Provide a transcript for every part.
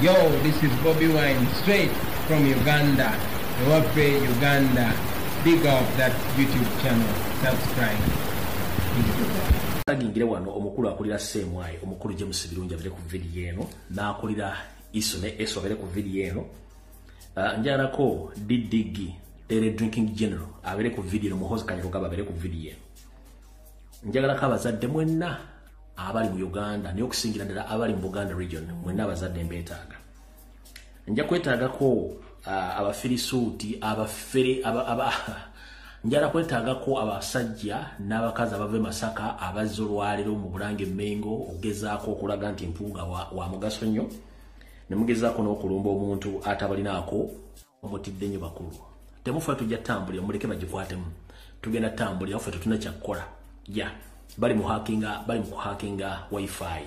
Yo, this is Bobby Wine, straight from Uganda. Wape Uganda. Big up that YouTube channel. Subscribe. Agingire wano omukulu akulira Semwai, omukulu James Birungi abere ku video eno, na akulira Isone Eso abere ku video eno. Njara ko Didigi Dere Drinking General abere ku video eno, Muhozi Kanyarugaba abere ku video eno. Njagala kabazadde mwenna abali mu Uganda ne okusingira ddala abali mu Buganda region mwenna abazadde mbetaaga. Nja kwetaaga ko abafirisuuti abafere njala kwetaaga ko abasajja n'abakazi abave Masaka abazze olwaliro mu Bulange Mengo ogezaako okulaga nti mpunga wa mugaso nnyo ne mugezaako n'okulumba omuntu atabalinaako omutidde nnyo bakulu. Temufa tujja tambulira muleke bagikwatemu. Tugenda tambulira ffe tetuna kyakkola. Bali mu hackinga Wi-Fi.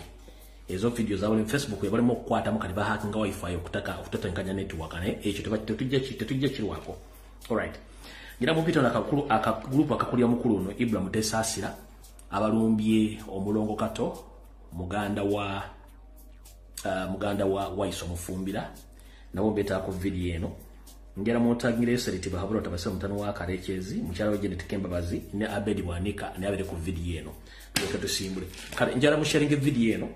Ezo video za wali Facebook bali mu kukwata mu kali ba hackinga Wi-Fi okutatenkanya network ne ekyo tetujja kirwako. Alright. Ngira mupito na group akakulya mukulu no Ibrahim Tesasira abalumbye omulongo kato muganda wa Iso Mufumbira nabo beta ko video eno. Ngera montagire seriti bahabura tabase mutano wa karekezi mukyala we Janet Kembabazi ne Abedi Wanika ne abere ku video eno. Tuko tusimbule. Kale njala mu sharing video eno.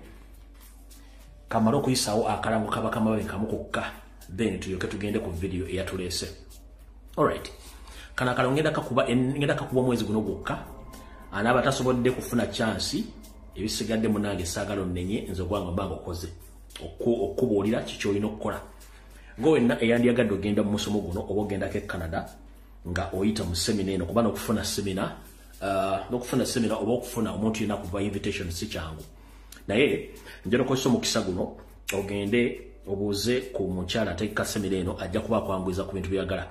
Kamaro kuyisawo akarango kabaka mawe kamukokka then tuyoke tugende ku video eyatulese. Alright. Kana kalongeda kakuba mwezi guno gwokka anaba tasobodde kufuna chance ebisigadde munange sagalo nenye nzo gwanga bango koze okubolira kicho ino kola ngowenna eyandiyagadde ogenda mu musomo guno obogenda ke Canada nga oyita mu seminar eno kubana okufuna seminar oba okufuna omuntu yina kuva invitation si kyangu naye njero ko somo kisaguno ogende obuze ku mukyala atekka seminar eno ajja kuba kwangwiza ku bintu byagala.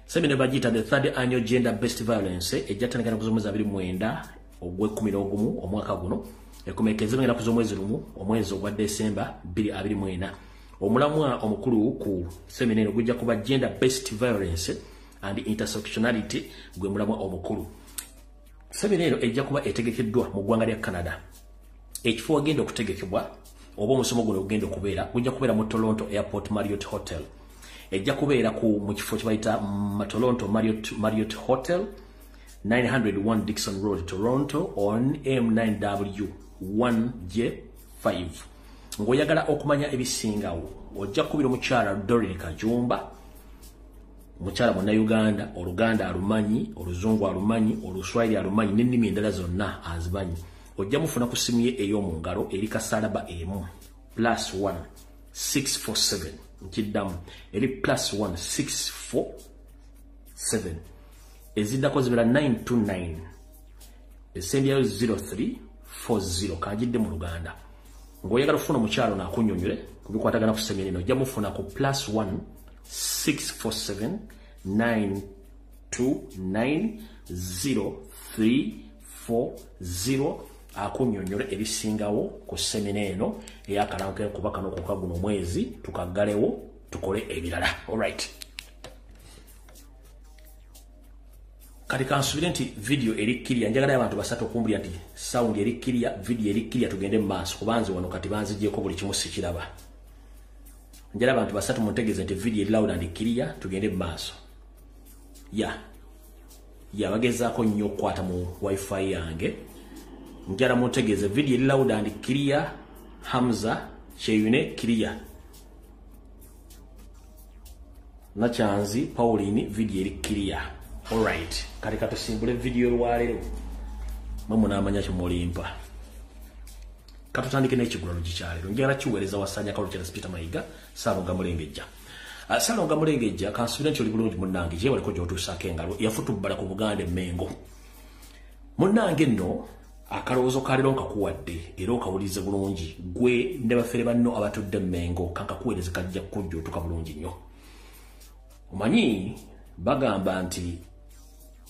Seminar bagita the third annual gender based violence ejjatandikana kuzomwezi 29 ogwe 11 omwaka guno ekumekezebwa kuzomwezi lumu omwezi ogwa December 2024. Omulamwa omukulu ku seminar gujja kuba gender based violence and intersectionality gwe mulamwa omukulu. Seminar ejja kuba etegekeddwa mu ggwanga lya Canada. Ekifo agenda okutegekebwa oba omusomo guno ogenda okubeera gujja kubeera mu Toronto Airport Marriott Hotel. Ejja kubeera ku mukifo kibayita Toronto Marriott Hotel 901 Dixon Road Toronto on M9W 1J5. Ngoyagala okumanya ebisingawo ojja kubira mukyala Doreen Kajumba mukyala mwana Uganda Oluganda alumanyi Oluzungu alumanyi Oluswahili alumanyi n'ennimi endala zonna azimanyi. Ojja mufuna ku simu ye ey'omu ngalo eri kasalaba emu +1 647 Nkiddamu eri +1 647 eziddako zibera 929 esembyayo 0340 kajidde mu Luganda. Ng'oyagala okufuna omukyalo n'akunnyonnyole kubikwatagana ku semina eno ojja mufuna ku +1 647 929 0340 akunnyonnyole ebisingawo ku semina eno eyakalanke kuba kano kokka guno omwezi tukaggalewo tukole ebirala. Alright. Kati kansubire nti video erikirya njagala abantu basatu okumbulira nti sound erikirya video erikirya tugende mu maaso kubanze wano kati banzigyeko buli kimu sikiraba. Njagala abantu basatu muntegeeze nti video eri loud and clear tugende mu maaso. Bagezaako nnyo okukwata mu Wi-Fi yange. Njala muntegeeze video eri loud and clear. Hamza Cheyune clear. Nachanzi Pauline video eri clear. Alright. Kati katusimbule video olwaleero. Mamu n'amanya kyomulimpa. Katutandike n'ekigulano kikyaleero. Njagala kiweereza wasanya Kalukira Peter Mayiga Ssalonga Mulengejja. Ssalonga Mulengejja kansubira nti oli bulungi munnange je waliko gy'otuusaako engalo yafutubbala ku Buganda Mengo. Munnange nno akalowoozo kalero nkakuwadde era okawulize bulungi gwe ne bafere banno abatudde Mengo kankakuweereze kajja kujja otuka bulungi nnyo. Omanyi bagamba nti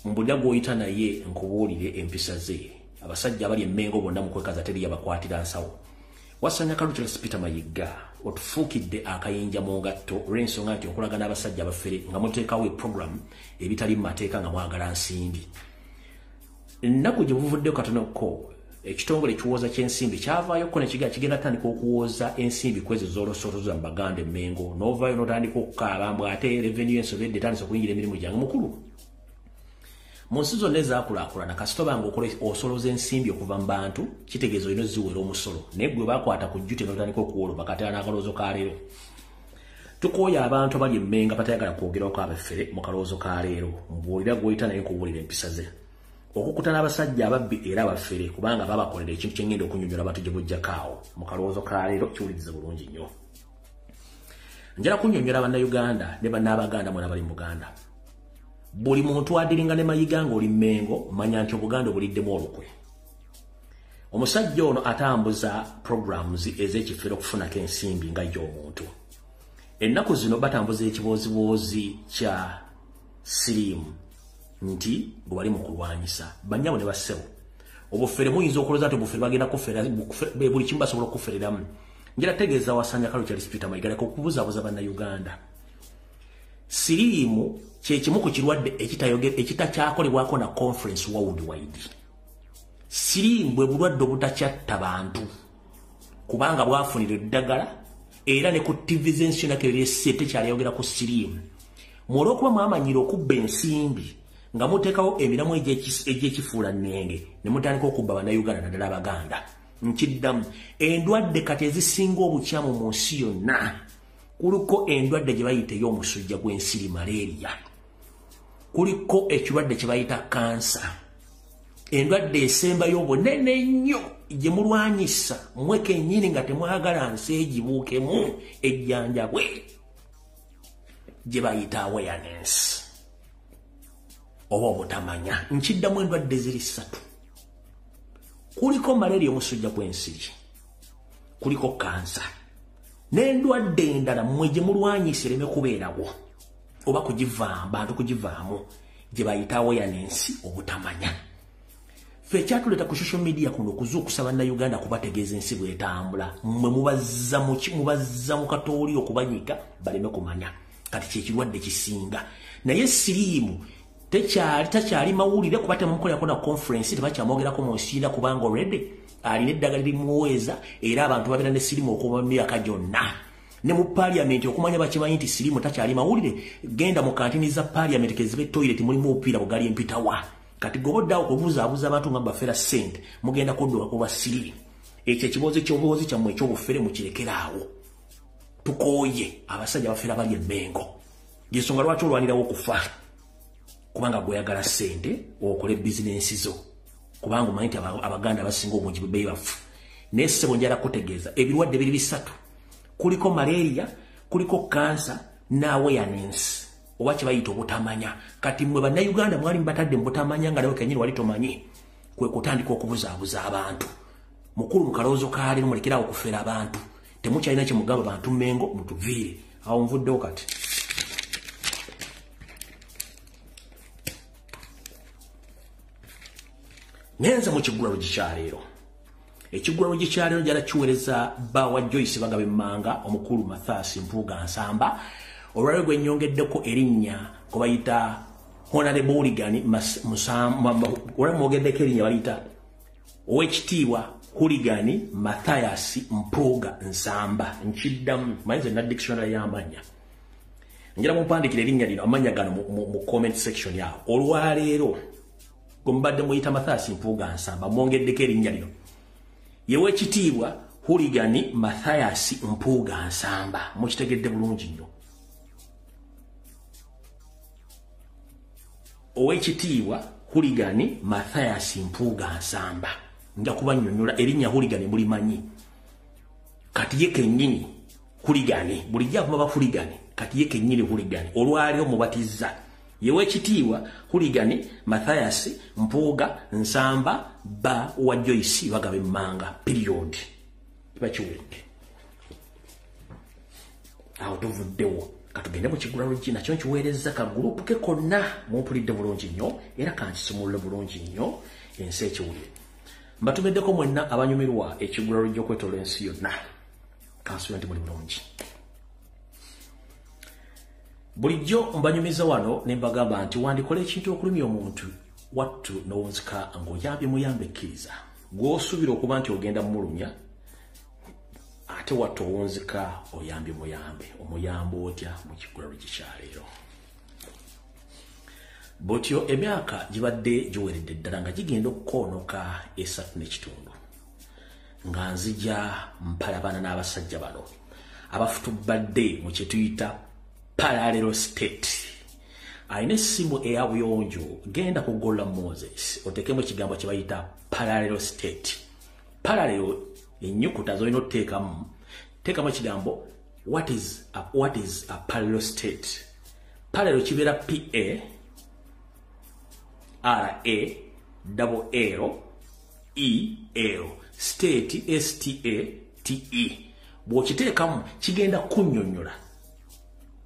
mbulya gw'oyita naye nkubuulire empisa ze abasajja abali Mengo bonna mukwekaza teri yabakwatira nsawo. Wasanya Kalukira Peter Mayiga otufuukidde akayinja mu ngatto olw'ensonga nti okulaga n'abasajja abafere nga muteekawo program ebitali mu mateeka nga mwagala nsimbi. Ennaku gye buvudde katono ko ekitongole ekiwooza ky'ensimbi kyavaayo ne kigenda tandika okuwooza ensimbi kwezi z'olosoloza mu Baganda Mengo n'ovaayo n'otandika okukaaba mbu ate revenue ensobedde etandise okuyingira emirimu gyange mukulu. Mu nsi zonna ezaakulaakulana kasita obanga osoloza ensimbi okuva mu bantu kitegeeza olina ziwera omusolo naye gwe bakwata ku jjute n'otandika okuwoloba kati n'akaloozo ka leero. Tukooya abantu abali emmenga batayagala kwogerako abafere mu kaloozo ka leero mbuulira gw'oyita naye nkubuulira empisa ze. Okukutana abasajja ababbi era abafere kubanga babakolera ekintu kye ngenda okunyonnyola abantu gye bujjakaawo mu kaloozo ka leero kiwulirize bulungi nnyo. Njala kunnyonnyola bannayuganda ne bannaabaganda mwena bali mu Buganda. Buli muntu adiringa ne mayiga ng'oli Mmengo manya nti Obuganda obuliddemu olukwe. Omusajja ono atambuza programs ez'ekifere okufunako ensimbi nga y'omuntu. Ennaku zino batambuza ekibooziboozi kya siriimu nti gwe bali mu kulwanyisa bannyabo ne bassebo. Obufere muyinza okulooza nti obufere bagenda kufera buli kimu basobola okufereramu. Njala tegeeza Wasanya Kalo Charles Peter Mayiga leka okubuzaabuza bannayuganda. Siriimu kye kimu ku kirwadde ekitakyakolebwako na conference worldwide. Siriimu bwe bulwadde obutakyatta bantu kubanga bwafunira eddagala era ne ku TV z'ensinakiresi tekyaleyogera ku siriimu. Mwolw'okuba mwamanyira okubba ensimbi nga muteekawo emiramu egy'ekifuula nnenge ne mutandika okubba bannayuganda naddala Abaganda. Nkiddamu endwadde kati ezisinga obukyamu mu nsi yonna kuliko endwadde gye bayita ey'omusujja gw'ensiri malaria, kuliko ekirwadde kye bayita kansa, endwadde esembayo obunene ennyo gye mulwanyisa mmwe kennyini nga temwagala nsi egibuukemu ejjanjabwe gye bayita awareness oba obutamanya. Nkiddamu endwadde ziri 3. Kuliko malaria omusujja gw'ensiri, kuliko kansa n'endwadde endala mmwe gye mulwanyisa ereme kubeerawo oba kugivaamu bantu kugivaamu gye bayita awareness obutamanya. Ffe ekyatuleeta ku social media kuno okuzuukusa bannayuganda kubategeeza ensi bw'etambula mmwe mubazza mu katooli okubanyiga baleme kumanya kati kyekirwadde kisinga. Naye siriimu takyali mawulire kuba temukolako na conference tebakyamwogerako mu nsiina kubanga already alina eddagala limuweeza era abantu babeera ne siriimu okuva mu myaka gyonna. Ne mu parliament okumanya bakimanyi nti siriimu takyali mawulire, genda mu kantini za parliament kezibe toilet mulimu obupiira bugali empitawa. Kati goboddawo okubuzaabuza abantu nga bafera ssente mugenda kudduka kuba siriimu. Ekyo ekiboozi kyammwe eky'obufere mukirekeraawo. Tukooye abasajja abafera bali emmengo. Y'ensonga lwaki olwanirawo okufa kubanga gweyagala ssente okole bizinensi zo kubanga omanyi nti Abaganda abasinga obungi bwe bafu. Naye ssebo njala kutegeeza ebirwadde biri 3, kuliko malaria, kuliko kansa n'awareness oba kye bayita obutamanya. Kati mmwe bannayuganda mwali mbatadde mu butamanya nga nawe kennyini wali tomanyi, kwe kutandika okubuzaabuza abantu. Mukulu mu kaloozo ka leero mulekerawo okufera abantu, temukyalina kye mugamba bantu Mmengo mutuviire. Awo nvuddewo kati. Ngenza mu kiggulalo gikyaleero. Ekiggulalo gikyaleero njala kiweereza Bawa Joyce Bagabe Mmanga omukulu Mathias Mpuuga Nsamba olwaliro gwe nnyongeddeko erinnya kwe bayita Honorable Hooligan mwogeddeko erinnya bayita Oweekitiibwa Hooligan Mathias Mpuuga Nsamba. Nkiddamu manyize na dictionary y'amanya njala mumpandikira erinnya lino amanya gano mu comment section yawo. Olwaleero gombadde muyita Mathias Mpuuga Nsamba mwongeddeko erinnya lino ye Oweekitiibwa Hooligan Mathias Mpuuga Nsamba. Mukitegedde bulungi nnyo. Oweekitiibwa Hooligan Mathias Mpuuga Nsamba. Nja kubannyonnyola erinnya Hooligan mulimanyi. Kati ye kennyini Hooligan bulijja kuba Hooligan kati ye kennyini Hooligan olwaleero mubatizza ye Oweekitiibwa Hooligan Mathias Mpuuga Nsamba Bawa Joyce Bagabe Mmanga period. Bakiwedde awo tuvuddewo katugende mu kiggulalo ki nakyo nkiweereza kagurupu ke konna mumpulidde bulungi nnyo era kankisumulule bulungi nnyo ensi ekiwulire. Mbatumeddeko mwenna abanyumirwa ekiggulalo gy'okwetoola ensi yonna kansuubira nti muli bulungi. Bulijjo mbanyumiza wano ne mbagamba nti wandikola ekintu okulumya omuntu wattu n'owunzika ng'oyambye muyambe ekkiriza. gw'osuubira okuba nti ogenda mulumya ate watta owunzika oyambe muyambe omuyamba otya mu kiggula lukikyaleero botyo emyaka gibadde giweredde ddala nga gigenda okukoonoka 3.5 nga nzija mpalabana n'abasajja bano abafutubadde mu kye tuyita parallel state. Ayina essimu eya buyonjo genda kugolla Moses otekemu ekigambo kye bayita parallel state. Parallel ennyukuta z'olina oteekamu ekigambo what is a parallel state. Parallel kibeera P-A-R-A-L-L-E-L state S-T-A-T-E. Bw'okiteekamu kigenda kunnyonnyola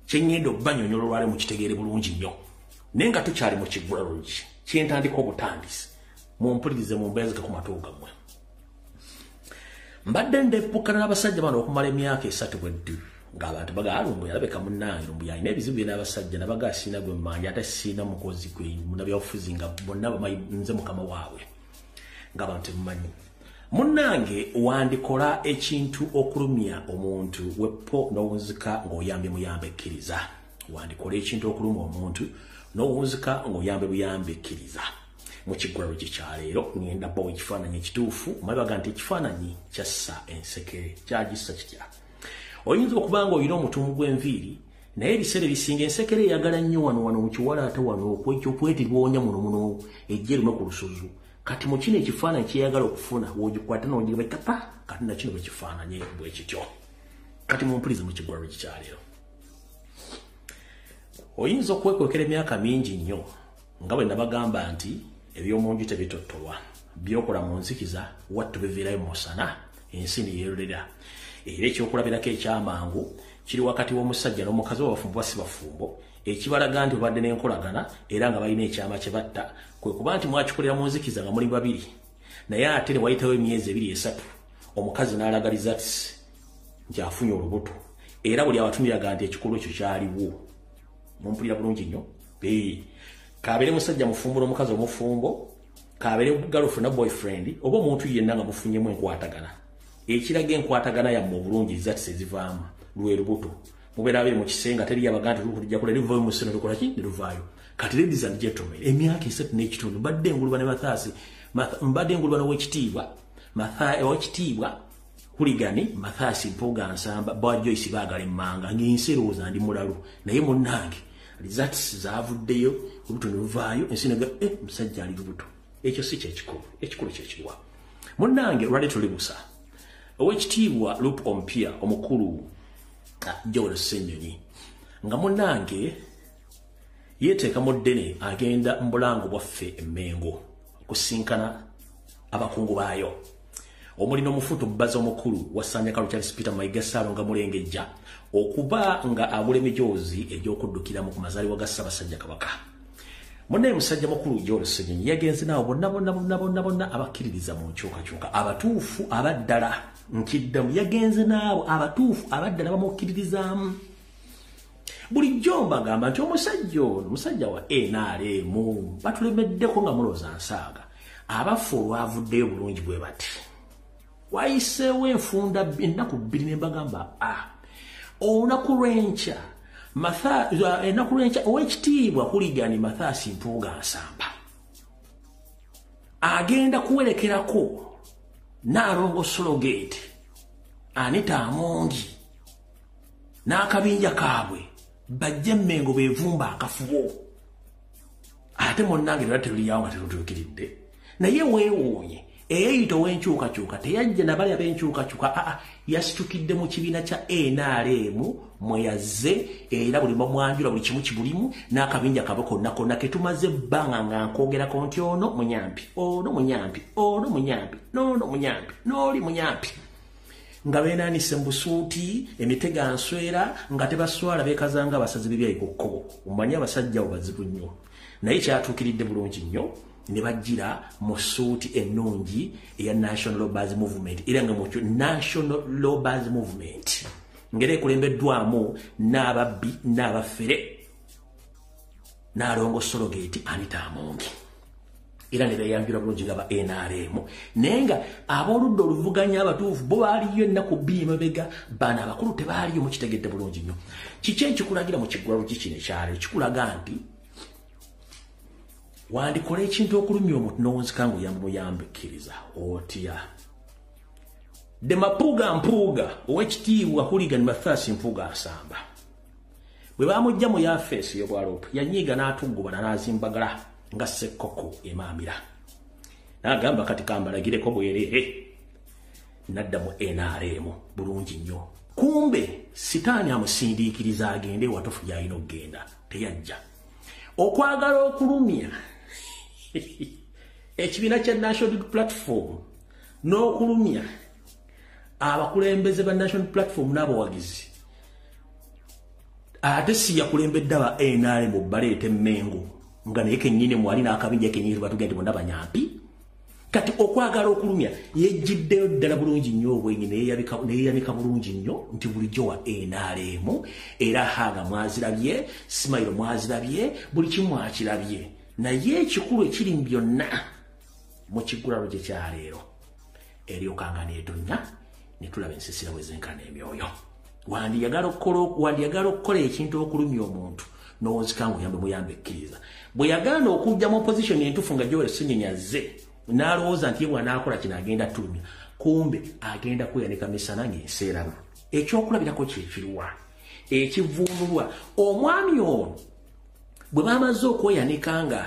kyengenda okubanyonnyola olwale mu kitegeere bulungi nnyo naye nga tukyali mu kiggula lungi kyentandika obutandisi mumpulirize mumbeezeke ku matu gammwe. Mbadde ndeepukana n'abasajja bano okumala emyaka 3 bweddu ng'abantu bagaalumbu yalabeka munnange lumbu yalina ebizibu bye n'abasajja nabaga siina gwe mmanja ate siina mukozi gwe munabyabufuzi nga bonna bamanyi nze mukama waabwe ng'abantu mumanyi. Munnange wandikola ekintu okulumya omuntu weppo n'owunzika ng'oyambye muyambe ekkiriza. Wandikola ekintu okulumya omuntu n'owunzika ng'oyambye buyambe ekkiriza. Mu kiggula lukikyaleero ngenda bawa ekifaananyi ekituufu malibaga nti ekifaananyi kyassa ensekere kyagissa kitya. Oyinza okuba ng'olina omutumu gw'enviiri naye ebiseera ebisinga ensekere eyagala nnyo wano mu kiwalaata wano okwetibwonya muno ejje lume ku lusuzu. Kati mu kino ekifaananyi kyeyagala okufuna w'ogikwata n'ogirabeka kati na kino bwe kifaananye bwe kityo. Kati mumpulize mu kiggula lukikyaleero. Oyinza okwekwekera emyaka mingi nnyo nga bwe nabagamba nti ebyomunju tebitottolwa byokola mu nzikiza wattu biviirayo mu musana ensi ne yeerolera. Era ekyokulabirako ekyamangu kiri wakati w'omusajja n'omukazi w'abafumbo si bafumbo ekibalaga nti babadde n'enkolagana era nga balina ekyama kye batta kwe kuba nti mwakikolera mu nzikiza nga muli babiri naye ate ne wayitawo emyezi 2-3 omukazi n'alagaliza nti afunye olubuto era buli abatumiraga nti ekikolwa ekyo kyaliwo. Mumpulira bulungi nnyo. Kabeere musajja mufumbo n'omukazi omufumbo kabeere girlfriend na boyfriend oba omuntu yenna nga mufunyemu enkwatagana ekiraga enkwatagana yammwe obulungi zati sezivaamu lwe lubuto mubeera abiri mu kisenga teri yabaganda tulukujja kula livaayo mu sseno lukola ki luvaayo. Kati ladies and gentlemen emyaka 3.5 mbadde enguluba ne Mathaasi mbadde enguluba n'owekitiibwa owekitiibwa Huligani Mathaasi Mpuuga Nsamba Boa Joyce baagala emmanga ng'ensi erowooza ndi mulalu naye munnange results zaavuddeyo olubuto ne luvaayo ensi nega musajja ali lubuto. Ekyo si kyekikulu ekikulu kyekirwa munnange lwali tuli busa owekitiibwa Luke Ompia omukulu Joel Ssenyonyi nga munnange yeeteeka mu ddene agenda mu bulango bwaffe Emmengo kusinkana abakungu baayo omuli n'omufuto bbaza omukulu wa Ssanja Charles Peter Mayiga Ssaalonga Mulengejja okuba nga agula emijoozi egy'okuddukiramu ku mazaalibwa ga Ssaabasajja Kabaka. Munnaye musajja mukulu Joel Ssenyonyi yagenze naawo bonna abakkiririza mu nkyukakyuka abatuufu abaddala nkiddamu yagenze naawo abatuufu abaddala bamukkiririzaamu. Bulijjo mbagamba nti omusajja ono musajja wa NRM batulemeddeko nga mulooza nsaaga abafu olwavuddeyo bulungi bwe bati wayiseewo enfunda ennaku 2 ne mbagamba olunaku lw'enkya ennaku lw'enkya owekitiibwa Huligani Mathaasi Mpuuga Nsamba agenda kuwerekerako Nnaalongo Sologate Anita Amongi n'akabinja kaabwe bajje Mmengo beevumba akafubo ate munnange era teruliyawo nga terutuukiridde naye weewuunye eyayita ow'enkyukakyuka teyajja nabali ab'enkyukakyuka yasitukidde mu kibiina kya NRM mwe yazze era buli bamwanjula buli kimu kibulimu n'akabinja kabe konna ke tumaze ebbanga nga nkoogerako nti ono munyampi ono munyampi ono munyampi n'ono munyampi n'oli munyampi nga beenaanise mu busuuti emitega nswera nga tebaswala beekazanga abasazi bibyayi ku kkubo omumanyi abasajja abo bazibu nnyo naye kyatuukiridde bulungi nnyo ne bajjira mu suuti ennungi eya National Labourers Movement era nga mukyo National Labourers Movement ngere ekulembeddwamu n'ababbi n'abafere Nnaalongo Sologate Anita Amongi era ne beyanjula bulungi nga ba NRM nenga aboludde oluvuganya abatuufu bo baaliyo ennaku bbiri emabega bana abakulu tebaaliyo mukitegedde bulungi nnyo kiki ekikulagira mu kiggwalo kikino ekyalo kikulaga nti wandikola ekintu okulumya omuntu n'owunzika ng'oyambe kkiriza otya de mapuga mpuga owekitiibwa Hooligan Mathias Mpuuga Asamba bwe bamujja mu yafeesi y'obwalopo yanyiiga n'atuggubana n'azimbagala nga Ssekkoko emaamira n'agamba kati kambalagireko bwereere nadda mu NRM bulungi nnyo kumbe sitaani amusindiikiriza agende watufu gy'alina okugenda teyajja okwagala okulumya ekibiina kya National Platform n'okulumya abakulembeze ba National Platform n'abawagizi ate si yakulembedde aba NRM baleete Mmengo nga naye kennyini mwali n'akabinja kennyini batugende bonna banyampi kati okwagala okulumya yejjiddeyo ddala bulungi nnyo obwenyi neyeyanika bulungi nnyo nti bulijjo wa NRM era Haga mwazirabye Simailo mwazirabye buli kimu akirabye naye ekikulu ekiri mu byonna mu kiggulalo gye kyaleero eryokanga neetonna ne tulaba ensisira bwe zenkana emyoyo wandiyagala okukola ekintu okulumya omuntu n'owunzika ng'oyambe muyambe ekkiriza bwe yagaana okujja mu opposition entuufu nga Joel Ssennyonyi azze n'alowooza nti ye bw'anaakola kino agenda tulumya kumbe agenda kweyanika misana ng'enseeraba ekyokulabirako kyekiruwa ekivuunulwa omwami ono bwe bamaze okweyanika nga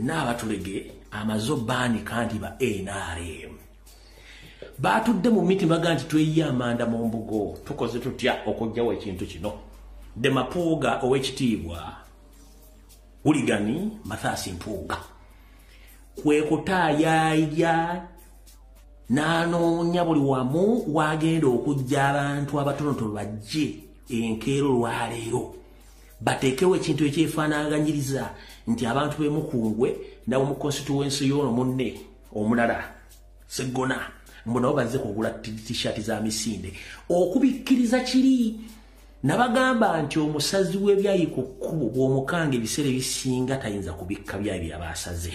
n'abatulege amaze obbaanika nti ba NRM batudde mu miti baga nti tweyiye amanda mu mbugo tukoze tutya okugjawo ekintu kino de Mapuuga owekitiibwa Hooligan Mathias Mpuuga kwe kutaayaya n'anoonya buli wamu wagenda okujja abantu abatonotono bajje enkeero lwaleero bateekewo ekintu ekyefaanaaganyiriza nti abantu b'emukungwe nabo mu constituency y'ono munne omulala Sseggona mbu nabo bazze kugula t-shirt za misinde okubikkiriza kiri nabagamba nti omusazi w'ebyayi ku kkubo bw'omukanga ebiseera ebisinga tayinza kubikka byayi byabasaze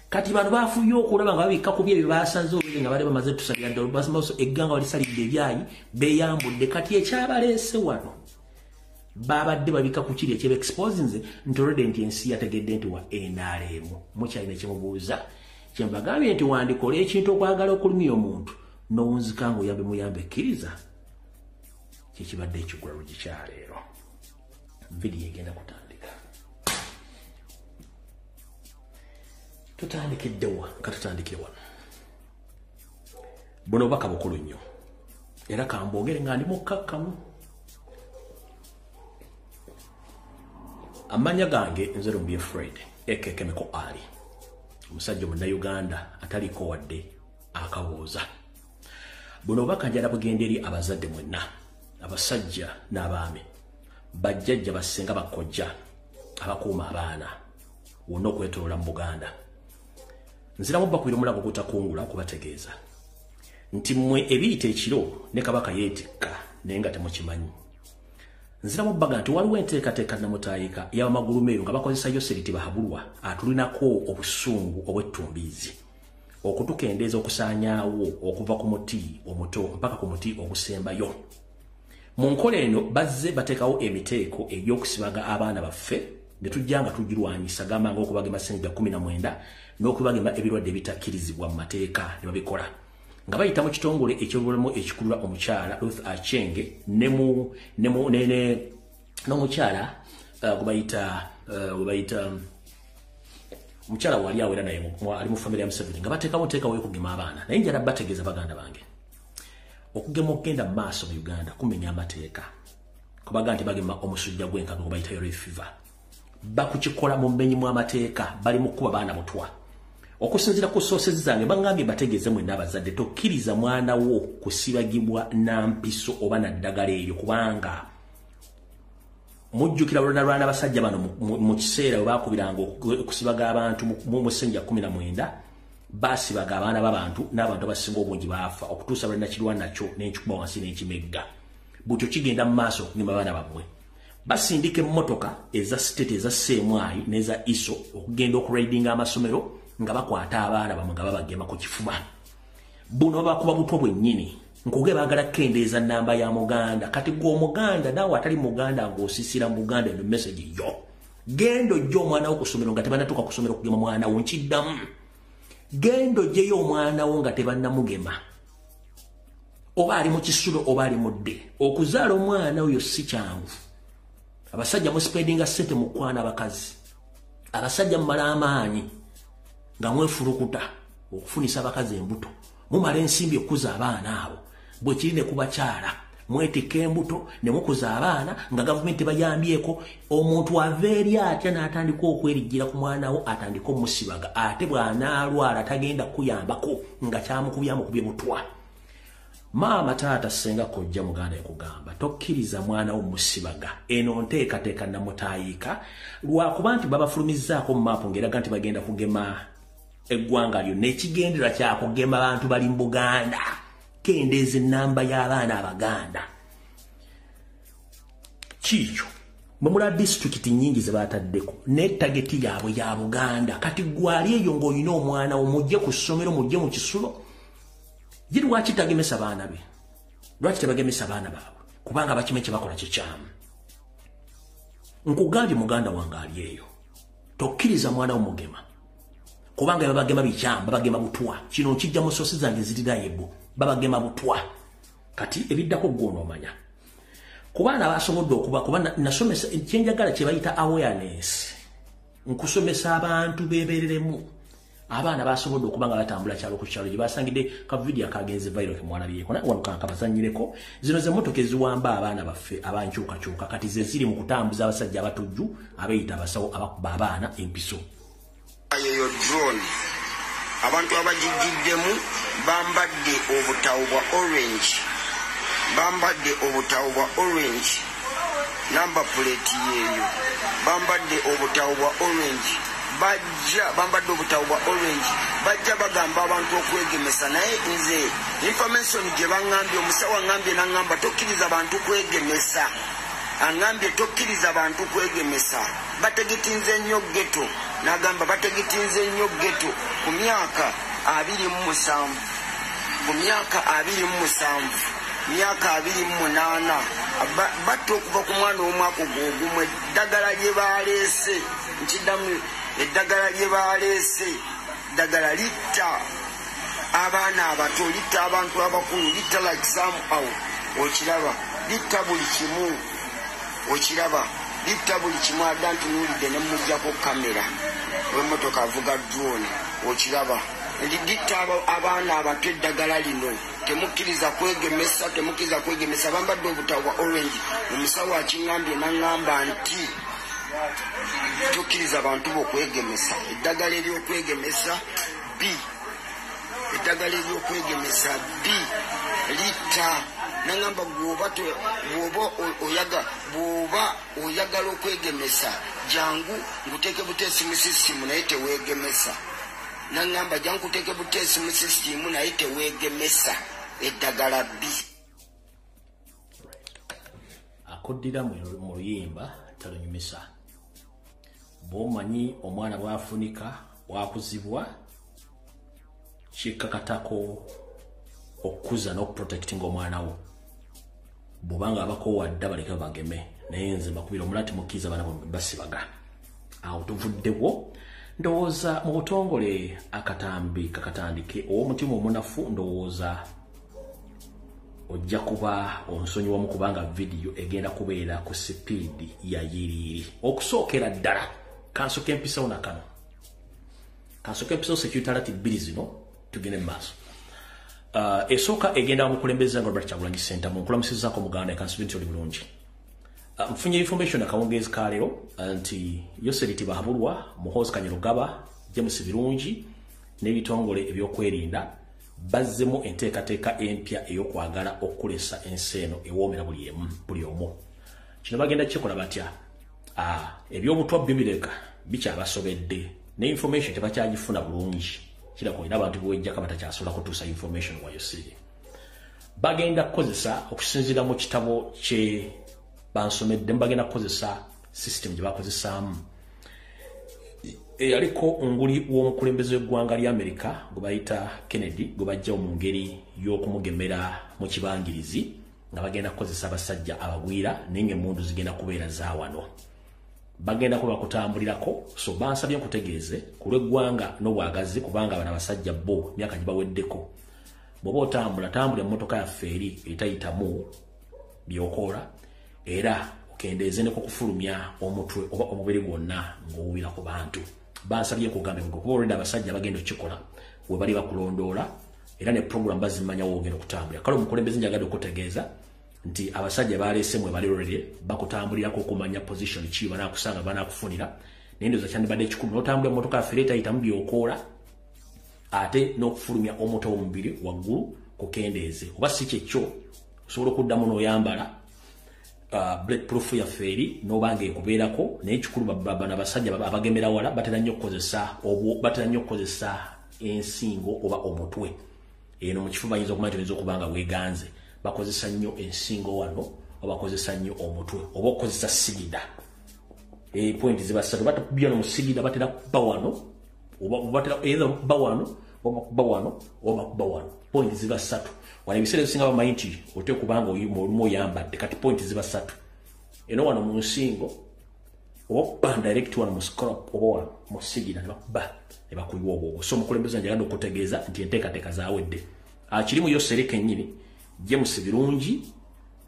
kati bano bafuye okulaba nga babikka ku byebyo basaze obere nga bali bamaze tusalira ddala basimbaso egganga walisalidde ebyayi beeyambudde kati ekyabaleese wano babadde babika ku kiri ekyeba expose nze ntolodde nti ensi yategedde nti wa NRM mukyalina kyemubuuza kyembagambye nti wandikola ekintu okwagala okulumya omuntu n'owunzika ng'oyambe muyambe ekkiriza kyekibadde ekiggulalo gikyaleero vidiyo egenda kutandika tutandikiddewa ka tutandikire wano buno obubaka bukulu nnyo era kambwogere nga ndi mukkakkamu amanya gange nze Rumbi Fred Ekekemeko Ali omusajja Munnayuganda ataliko wadde akawooza buno obubaka njala bugenda eri abazadde mwenna abasajja n'abaami bajjajja basenga bakojja abakuuma abaana wonna okwetoloola mu Buganda nziramu bakwira omulago gutakungula kubategeeza nti mmwe ebiyita ekiro ne kabaka yeetikka naye nga temukimanyi nziramu baga nti waliwo enteekateeka namutaayika y'abamagulumeeyo nga bakozesa Yoseriti Bahabulwa atulinako obusungu obw'ettumbiizi okutukendeeza okusaanyaawo okuva ku muti omuto mpaka ku muti ogusembayo mu nkola eno bazze bateekawo emiteeko egy'okusibaga abaana baffe ne tujja nga tugirwanyisa gamba ng'okubagema ssennyiga 19 n'okubagema ebirwadde ebitakkirizibwa mu mateeka ne babikola nga bayita mu kitongole ekyobulamu ekikulira omukyala Ruth Achenge n'omukyala gubayita omukyala wali awera naye ali mu famire ya Museveni nga bateekawo okugema abaana naye njala bategeeza baganda bange okugema okugenda mu maaso mu Uganda kumenya amateeka kubaga nti bagema omusujja gw'enkago gubayita yellow fever bakukikola mu mmenyi mu amateeka bali mu kuba baana butwa okusinzira ku sources zange bangambye bategeeze mwenna abazadde tokkiriza mwana wo kusibagibwa na mpiso oba na ddagala eryo kubanga mujjukira lwana abasajja bano mu kiseera bwe baakubiranga okusibaga abantu mu ssenyiga 19 basibaga abaana b'abantu n'abantu abasinga obungi baafa okutuusa lwe nakirwa nakyo n'ekikuba wansi n'ekimegga butyo kigenda mu maaso okugema abaana bammwe basindika emmotoka eza state eza Seemwayi n'eza Iso okugenda okuridinga amasomero nga bakwata abaana bamwe nga babagema ku kifuba buno bakuba butwa bwennyini nkuge baagala kendeeza namba ya muganda kati gwe omuganda naawe atali muganda ng'osisira mu buganda eno message yo gendo jjo omwana wo ku ssomero nga tebanatuuka ku ssomero kugema mwana wo nkiddamu gendo jjeyo omwana wo nga tebannamugema oba ali mu kisulo oba ali mudde okuzaala omwana oyo si kyangu abasajja musipendinga ssente mu kwana abakazi abasajja mumala amaanyi nga mwefulukuta okufunisa abakazi embuto mumala ensimbi okuza abaana abo bwe kiri ne kubakyala mwetika embuto ne mukuza abaana nga gavumenti bayambyeko omuntu ava eri atya n'atandika okwerijjira ku mwana wo atandika omusibaga ate bw'anaalwala tagenda kuyambako nga kyamukubye butwa maama taata senga kojja muganda yakugamba tokkiriza mwana wo musibaga eno nteekateeka namutayiika lwakuba nti babafulumizzaako mu maapu ng'eraga nti bagenda kugema eggwanga lyo n'ekigendera kyakugema abantu bali mu Buganda kendeeza ennamba y'abaana abaganda kiikyo mumula disitulikiti nnyingi ze baataddeko n'ettageti yaabwe ya Buganda kati gwali eyo ng'olina omwana wo mujje ku ssomero mujje mu kisulo ye lwaki tagemesa baana be lwaki tebagemesa baana baabwe kubanga bakime kye bakola kikyamu nkugambye muganda wange ali eyo tokkiriza mwana wo mugema kubanga babagema bikyamu babagema butwa kino nkijja mu sosi zange zirirayebu babagema butwa kati ebiddako gw'onoomanya ku baana basobodde okuba kuba nasomesa kyenjagala kye bayita awareness nkusomesa abantu beebereremu abaana basobodde okuba nga batambula kyalo ku kyalo gye basangidde ka video akagenze viral ke mwalabyeko naye wano kabazanyireko zino ze motoka eziwamba abaana baffe abankyukakyuka kati ze ziri mu kutambuza abasajja abatujju abeeyita abasawo abakuba abaana empiso ayeyo drone abantu abagijjiddemu bambadde obutawu bwa orange number plate yeeyo bambadde obutawu bwa orange bambadde obutawu bwa orange bajja bagamba abantu okwegemesa naye nze information gye baŋŋambye omusawo aŋŋambye n'aŋŋamba tokkiriza bantu kwegemesa aŋŋambye tokkiriza bantu kwegemesa bategetinze nnyo ghetto n'agamba bategetinze nnyo ghetto ku myaka 27 myaka 28 batta okuva ku mwana w'omwaka ogw'ogumu eddagala lye baleese nkiddamu eddagala lye baleese ddagala litta abaana abato litta abantu abakulu litta like somehow okiraba litta buli kimu okiraba litta buli kimu adda ntunuulidde ne mujjako kamera w'emmotoka avuga drone okiraba litta abaana abato eddagala lino temukkiriza kwegemesa bambadde obutawu bwa orange omusawo akiŋŋambye n'aŋŋamba nti tokkiriza abantu b'okwegemesa eddagala ery'okwegemesa litta n'aŋŋamba bw'oba oyagala okwegemesa jangu nguteeke buteesi mu sisitimu naye teweegemesa n'aŋŋamba jangu kuteeke buteesi mu sisitimu naye teweegemesa eddagala bbi akoddira mu luyimba talunyumisa bw'omanyi omwana bw'afunika bw'akuzibwa kikkakatako okukuza n'okuprotectinga omwana wo bw'obanga abakoowadde baleke bageme naye nze mbakubira omulati mukkiriza abaana basibaga awo tuvuddewo ndowooza mu butongole akatambi kakatandike ow'omutima omunafu ndowooza ojja kuba onsonyiwamu kubanga vidiyo egenda kubeera ku sipiidi ya yiriiri okusookera ddala kansoka empisawo nakano kansoka empisawo security alert 2 zino tugende mu maaso esooka egenda mukulembeza nga Robert Kyagulanyi Ssentamu nkulamusizzaako muganda ekansibi nti oli bulungi mfunye information akawungeezi ka leero nti Yoseriti Bahabulwa Muhoozi Kanyerugaba James Birungi n'ebitongole ebyokwerinda bazzemu enteekateeka empya ey'okwagala okukolesa ensi eno ewoomera buli omu kino bagenda kikola batya ebyobutwa bibireka bikyabasobedde ne information tebakyagifuna bulungi kirako ina abantu bwejjaka batakyasobola kutuusa information wa Yoseri bagenda kukozesa okusinziira mu kitabo kye bansomedde bagenda kukozesa system gye bakozesaamu aliko nguli w'omukulembeze w'eggwanga lya America gwe bayita Kennedy gwe bajja mu ngeri y'okumugemera mu kibangirizi nga bagenda kukozesa abasajja abagwira naye emmundu zigenda kubeera za wano bagenda kuba kutambulirako so bansabye nkutegeeze ku lw'eggwanga n'obwagazi kubanga bano abasajja bo myaka gibaweddeko bw'oba otambula emmotoka yaffe eri etayitamu by'okola era okendeeze ne kukufulumya omutwe oba omubiri gwonna ng'owuubira ku bantu bansabye kugambe ngo kuba olwedde abasajja bagenda okikola we bali bakulondoola era ne program bazimanya woogenda okutambulira kale omukulembeze njagadde okutegeeza nti abasajja baleese mwe balirolere bakutambulirako okumanya position ki banaakusanga banaakufunira naye ndowooza kyandibadde ekikulu n'otambula emmotoka yaffe etayitamu by'okoola ate n'okufulumya omutwe w'omubiri waggulu kukendeeze oba si kyekyo osobola okuddamu n'oyambala bulletproof yaffe eri n'obanga ekubeerako naye ekikulu bano abasajja abagemera wala batera nnyo okukozesa ensingo oba omutwe eno mu kifuba ayinza okumanya tuyinza okuba nga weeganze bakozesa nnyo ensingo wano oba bakozesa nnyo omutwe oba okukozesa sigida pointi ziba ssatu batubya no mu sigida batera kuba wano oba batera either kuba wano oba kuba wano oba kuba wano pointi ziba ssatu wano ebiseera ebisinga bamanyi nti ote kubanga olumu oyambadde kati pointi ziba ssatu eno wano mu nsingo oba kuba direct wano mu scalp oba wano mu sigida nebakuba nebakuyiwa obwobwo so omukulembeze njagadde okutegeeza nti enteekateeka zaawedde kirimu yo Sereke nnyini James Birungi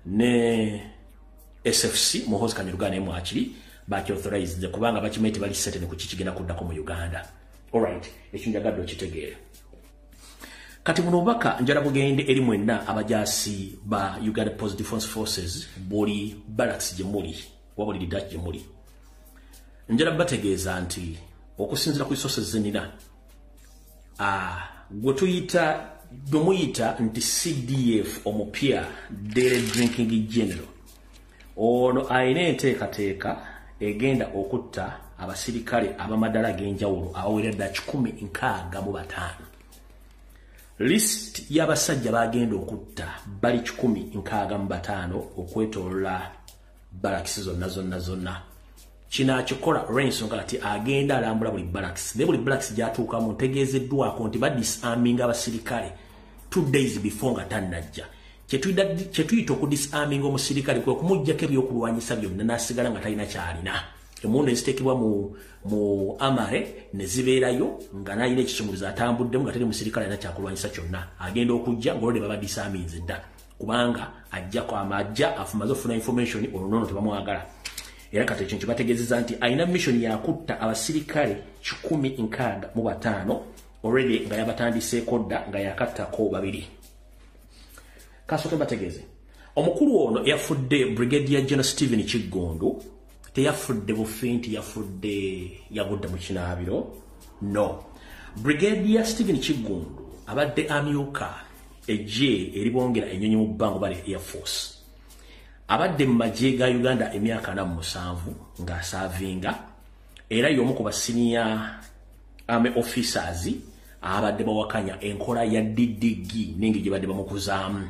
ne SFC Muhoozi Kanyaruganda naye mwakiri baki authorized kubanga bakimeti bali certain ku kikigenda kuddako mu Uganda. Alright, ekyo njagadde okitegeera. Kati muno baka njala bugende eri mwenna abajasi ba Uganda Post Defense Forces boli barracks gye muli wabuli lidaki gye muli. Njala bategeeza nti okusinzira ku resources zenina gwe tuyita domuyita nti CDF omupya Daily Drinking General ono ayina enteekateeka egenda okutta abasirikale abamadala g'enjawulo abawerera 165 list y'abasajja bagenda okutta bali 165 okwetolola barracks zonna kino akikola olw'ensonga kati agenda alambula buli barracks ne buli barracks gyatuukamu ntegeezeddwako nti badisarming abasirikale 2 days before nga tannajja kyetuyita okudisarming omusirikale kwe kumuggyako ebyokulwanyisa byonna n'asigala nga talina kyalina emundu eziteekebwa mu amare ne zibeerayo nga n'alina ekisumuluzo atambuddemu nga teri musirikale alina kyakulwanyisa kyonna agenda okujja ng'olwedde baba disarminze dda kubanga ajjako amajja afumaze okufuna information olunoono tebamwagala era kati ekyo kibategeezeza nti alina mission yakutta abasirikale 165 already nga yabatandiseeko dda nga yakattako babiri kasooke bategeeze omukulu ono yafudde Brigadier General Stephen Kiggundu teyafudde bufi nti yagudde mu kinaabiro no Brigadier Stephen Kiggundu abadde amyuka ejje eribongera ennyonyi mu bbanga bali Air Force abadde mu magye ga Uganda emyaka 47 ng'asaavinga era y'omu ku basenior army officers abadde bawakanya enkola ya DDG n'engeri gye badde bamukuzaamu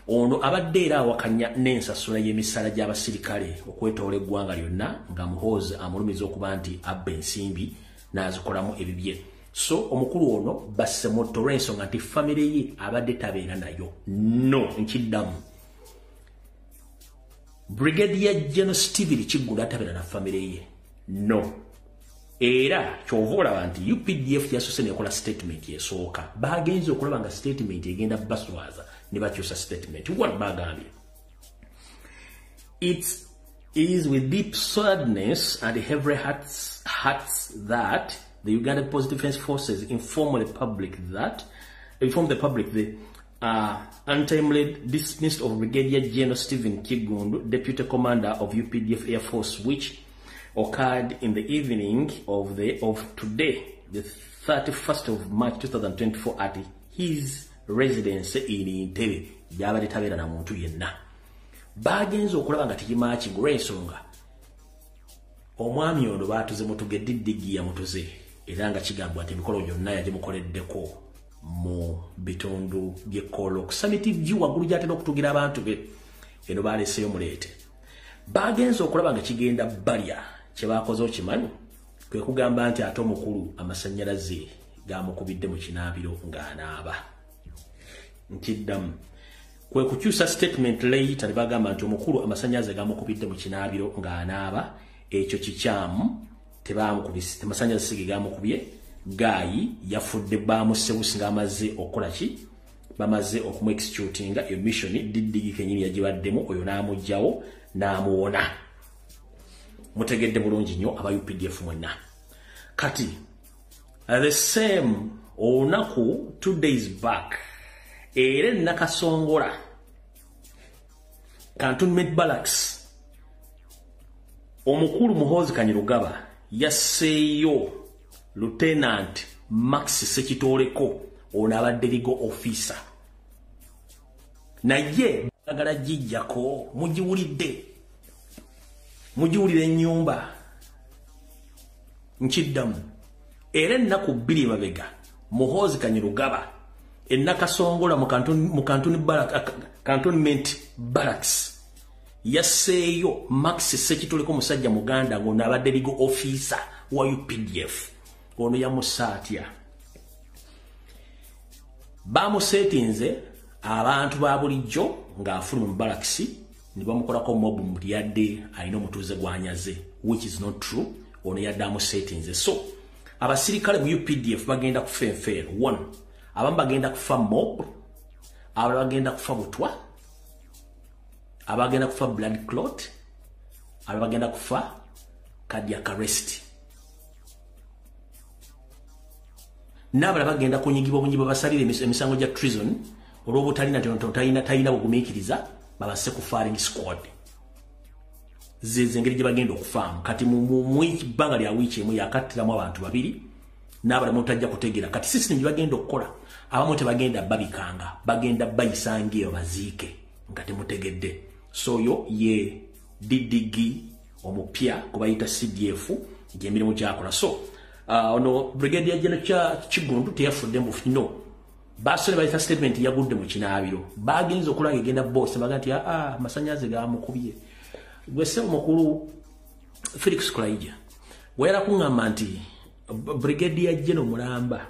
ono abadde era awakanya n'ensasula y'emisala gy'abasirikale okwetoola eggwanga lyonna nga Muhoozi amulumiza okuba nti abba ensimbi n'azikolamu ebibye so omukulu ono basse motto olw'ensonga nti famire ye abadde tabeera nayo no nkiddamu Brigadier General Stephen Kiggundu atabeera na famire ye no era kyova olaba nti UPDF yasoose nekola statement yesooka bagenze okulaba nga statement egenda baswaza ne bakyusa statement what bagambye it is with deep sadness and heavy hearts that the Uganda Post Defense Forces inform the public the untimely dismissed of Brigadier General Stephen Kiggundu, Deputy Commander of UPDF Air Force, which occurred in the evening of today, the 31st of March 2024, at his residence in Entebbe. Yabadde tabeera na muntu yenna. Bagenze okulaba nga tekimaaki ng'olw'ensonga omwami ono baatuze mutuge DDG ya mutuze era nga kigambwa nti emikolo gyonna yagimukoleddeko mu bitundu by'ekkolo okusamiti view waggulu gy'atera okutugira abantu be eno baaleeseyo muleete bagenze okulaba nga kigenda balya kye baakoze okimanyi kwe kugamba nti ate omukulu amasanyalaze gamukubidde mu kinaabiro ng'anaaba. Nkiddamu kwe kukyusa statement later bagamba nti omukulu amasanyalaze gamukubidde mu kinaabiro ng'anaaba. Ekyo kikyamu, tebamukubise amasanyalaze sige gamukubye. Gayi yafudde bamusebusi ng'amaze okukola ki? Bamaze okumu executinga emission Diddy kenyini yagibaddemu oyo n'amugyawo n'amuwona. Mutegedde bulungi nnyo aba UPDF mwenna. Kati the same olunaku 2 days back era Nakasongola Cantonment Barracks omukulu Muhoozi Kanyirugaba yasseeyo Lieutenant Max Sekitoleko ono abadde legal officer. Naye bagala jijjako mugiwulire ennyumba nkiddamu era ennaku 2 mabega Muhoozi Kanyirugaba Nakasongola mu Cantonment Barracks yasseeyo Max Sekitoleko musajja muganda ngono abadde legal officer wa UPDF ono yamusatya. Bamusetinze abantu ba bulijjo ng'afuluma mu barracks ne bamukolako mob mu yadde alina omutuuze gwanyaze, which is not true. Ono yadde amusetinze. So abasirikale mu UPDF bagenda kufa enfeero. 1 abamu bagenda kufa mob, abalala bagenda kufa butwa, abagenda kufa blood clot, abalala bagenda kufa cardiac arrest. N'abalala bagenda kunyigibwa basalire emisango gya treason olw'obutalina talina bugumiikiriza babase ku firing squad. Zeze engeri gye bagenda okufaamu. Kati mu bbanga lya wiiki emu yakattiramu abantu 2 n'abalala mutajja kutegeera. Kati system gye bagenda okukola abamu tebagenda babikanga, bagenda bayisange eyo baziike nga temutegedde. So yo ye Diddy omupya gwe bayita CDF gy'emirimu gyakola. So ono Brigadier General Kigundu teyafudde mu fino. Basole bayita statement yagudde mu kinaabiro. Bagenze okulaga egenda boss baga nti masanyaze gamukubye. Gwese omukulu Felix Kulaija wera kungamba nti Brigadier General Mulamba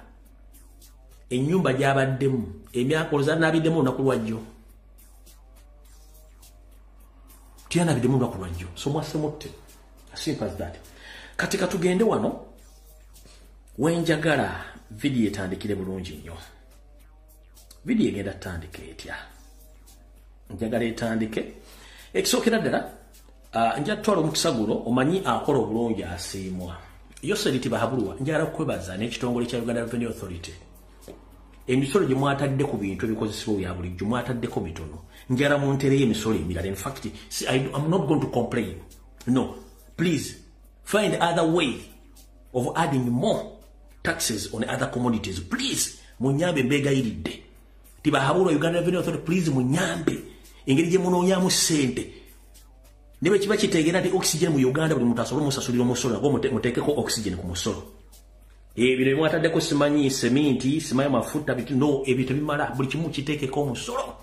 ennyumba gy'abaddemu emyaka oluzanabiddemu olunaku lwajjo. Tiyanabiddemu olunaku lwajjo. So mwasemutte. As simple as that. Kati katugende wano wenjagala video etandikire bulungi nnyo. Video egenda tandika etya. Njagala etandike. Ekisookera ddala nja twala omukisagulo omanyi akola obulungi asiimwa. Yoseliti Bahabulwa njagala kwebaza n'ekitongole kya Uganda Revenue Authority. Emisolo gye mwatadde ku bintu ebikozesebwa bya bulijjo mwataddeko mitono. Njagala muntereyo emisolo emirala. In fact, I'm not going to complain. No. Please find other way of adding more taxes on other commodities. Please munyambe mbegayiridde. Tibahabulwa Uganda Revenue Authority, please munyambe engeri gye munoonyamu ssente. Nibe kiba kitegeera nti oxygen mu Uganda buli muntu asobola musasulira omusolo ngo muteekeko oxygen ku musolo. Ebyo mwataddeko simanyi seminti simanyi mafuta bitu no ebyo tebimala buli kimu kiteekeko omusolo.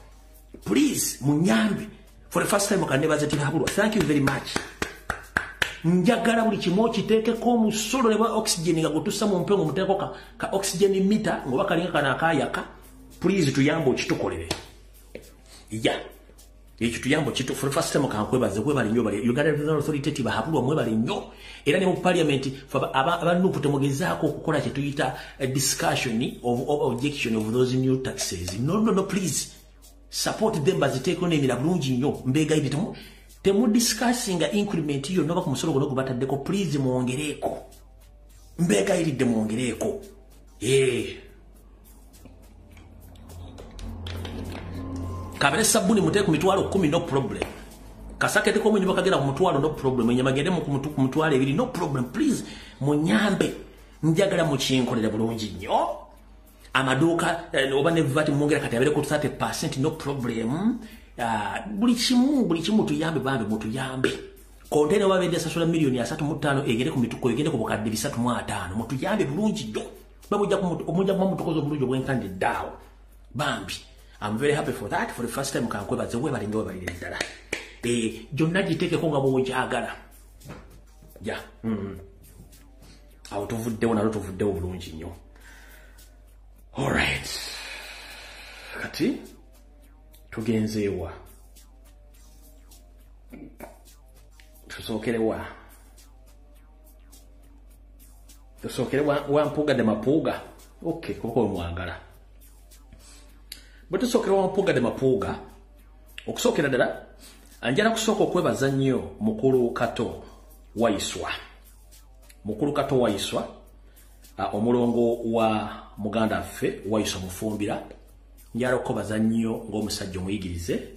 Please munyambe. For the first time okannebaza Tibahabulwa, thank you very much. Njagala buli kimu kiteekeko omusolo ne ba oxygen nga gutussa mu mpengo muteekeko ka oxygen meter ngoba kalinga kana akayaka. Please tuyambo kitukolere. Yeah. Ekyo tuyambo kitu for the first time kankwebaze kwebali nnyo bali Uganda Revenue Authority Tibahabulwa mwebali nnyo era ne mu parliament abantu temugezaako okukola kye tuyita a discussion of objection of those new taxes. No, please support them baziteeko n'emira bulungi nnyo mbeegayidde temu discussing increment yo noba ku musolo gono gubataddeko. Please mwongereeko mbeegayiridde mwongereeko. Kabere sabuni muteku mitwalo 10 no problem. Kasakete ko munyi bakagera ku mutwalo no problem. Enyama gende mu mutwalo 2 no problem. Please munyambe njagala mu kinkolera bulungi nnyo. Amaduka oba ne VAT mwongera kati abere ku 30% no problem. Buli kimu tuyambe bambe mutuyambe. Kontene wabende sasula milioni 3.5 egere ku mituko egende ku bukadde 3.5 mutuyambe bulungi nnyo. Babujja mu mutukozo bulungi bwenkande dawo. Bambi. I'm very happy for that. For the first time kankwebaze webali nnyo bali ddala. Jonna giteekeko nga bw'ojagala. Yeah. awo tuvuddewo nalo tuvuddewo bulungi nnyo. Alright, kati tugenzeewa tusookerewa Wampuuga de Mapuuga. Okay, kuko mwangala bwe tusookera Wampuuga de Mapuuga okusookera ddala anjala kusooka okwebaza nnyo Mukulu Kato Waiswa omulongo wa muganda ffe Waiswa Mufumbira. Njala okubaza nnyo ng'omusajja omuyigirize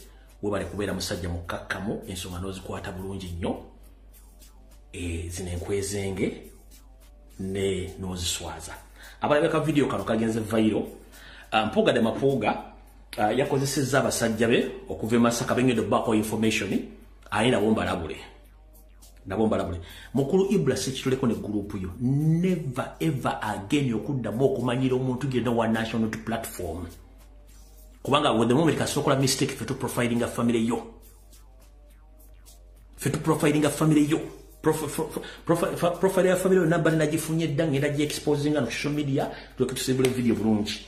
webale kubeera musajja mukkakkamu ensonga n'ozikwata bulungi nnyo zino enkwezenge ne noziswaza. Abalabeka video kano kagenze viral. Mpuuga de Mapuuga yakozesezza abasajja be okuva e Masaka bengedde bako information ayi nabo mbalabule. Mukulu Ibra Sekituleko ne group yo never ever again okuddamu okumanyira omuntu yenna wa national platform. Kubanga with the moment kasokola mistake fetu profiling a family yo. Profile ya family namba nagifunye ddange ndaji exposing on social media tukusibule video bulungi.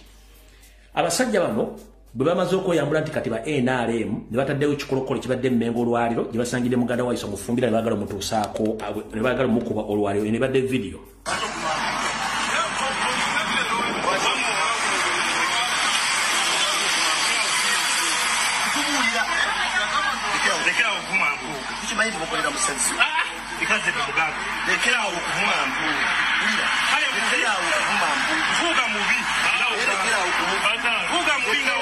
Abasajja bano bwe bamaze okoyambula nti kati ba NRM ne bataddewo ekikolokolo kibadde Mmengo olwaliro gye basangidde muganda Waiswa Mufumbira ne bagala omutuusaako ne bagala mukuba olwaliro ne badde video. Because they don't got they kill out woman. Fuga movie. Fuga movie no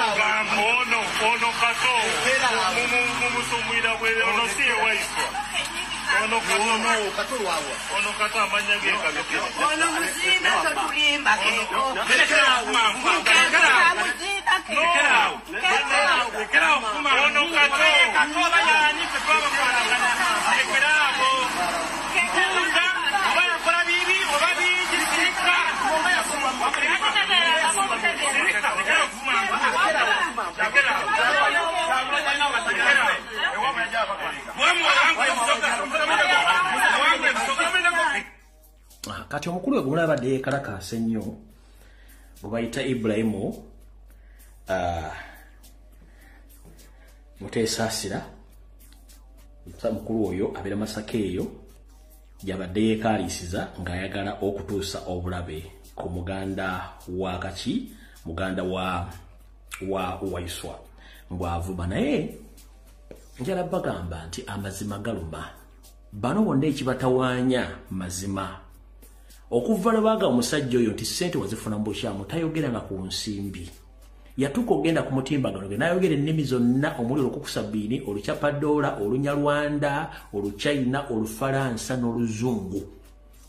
kato. Mumu sumwira we ono see Waiswa. Ono kato wawa. Ono kato amanyage kabisa. Ono muzina totulimba keko. Ono kato. Bayani twaba kwa. Kati omukulu gwe mulabadde yeekalakaasa ennyo bwe bayita Ibrahimu Muteesaasira. Mukulu oyo abeera Masaka eyo gyabadde yeekaalisiza ng'ayagala okutuusa obulabe ku muganda wa kaki muganda wa Waiswa mbw'avuba naye njala bagamba nti amazima galuma. Bano bonna ekibatawaanya mazima. Okuva lwabaga omusajja oyo nti ssente wazifuna mbukyamu tayogeranga ku nsimbi. Yatuuka ogenda ku mutimbagano ge n'ayogera ennimi zonna omuli Olukukusabbiini, Olucapaddoola, Olunyarwanda, Oluchina, Olufalansa n'Oluzungu.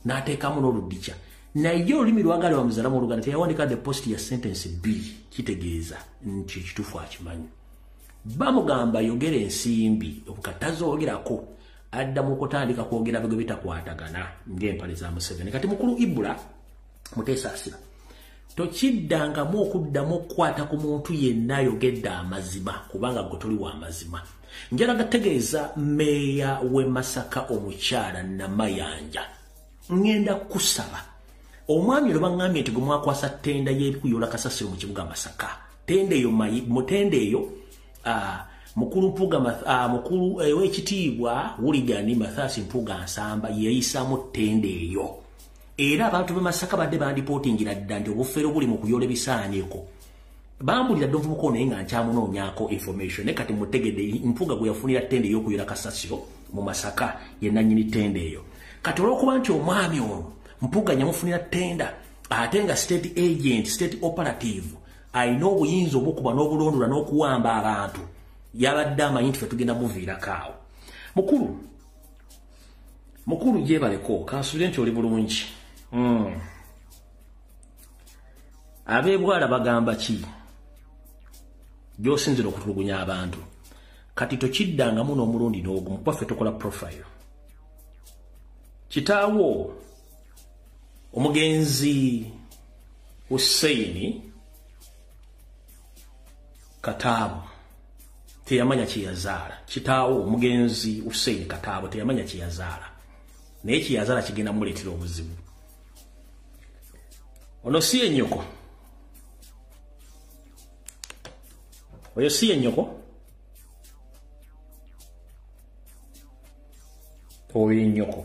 N'ateekamu n'Oluddicha. Naye olulimi lwagala bamuzalamu Oluganda teyawandika the post ya sentence B kitegeeza nti ekituufu akimanyi. Bamugamba yogera ensimbi okukatazoogerako addamu okutandika kwogera bwe bitakwatagana ng'empale za Museveni. Kati mukulu Ibra Muteesaasira tokiddangamu okuddamu okukwata ku muntu yenna ayogedde amazima kubanga gwe toli wa mazima. Njala gategeeza mmeeya w'e Masaka omukyala Namayanja ngenda kusaba omwami olwo baŋŋambye nti gwe mwakwasa ttenda y'ekuyola kasasiro mu kibuga Masaka. Mutende eyo mukulu w'ekitiibwa Wuligani Mathias Mpuuga Nsamba yeyisaamu ttende eyo. Era abantu b'e Masaka badde bandipootingira dda nti obufeero buli mu kuyola ebisaaniiko. Bambulira dda omuvubuka naye nga nkyamunoonyaako information. Ne kati mutegedde Mpuuga gwe yafunira ttende ey'okuyola kasasiro mu Masaka ye nannyini ttende eyo. Kati olw'okuba nti omwami ono Mpuuga nyamufunira ttenda ate nga state agent, state operative alina obuyinza obukuba n'obulondoola n'okuwamba abantu yabadde amanyi nti ffe tugenda muviirako awo. Mukulu gyebaleko kansubire nti oli bulungi. Abeebwala bagamba ki gy'osinzira okutulugunya abantu. Kati tokiddangamu n'omulundi n'ogumu kuba ffe tukola profile. Kitaawo omugenzi Hussein Kataabu teyamanya kyeyazaala. Kitaawo omugenzi Hussein Kataabu teyamanya kyeyazaala. Naye kyeyazaala kigenda muleetera obuzibu. Ono si ennyoko. Oyo si ennyoko. Oyo ennyoko.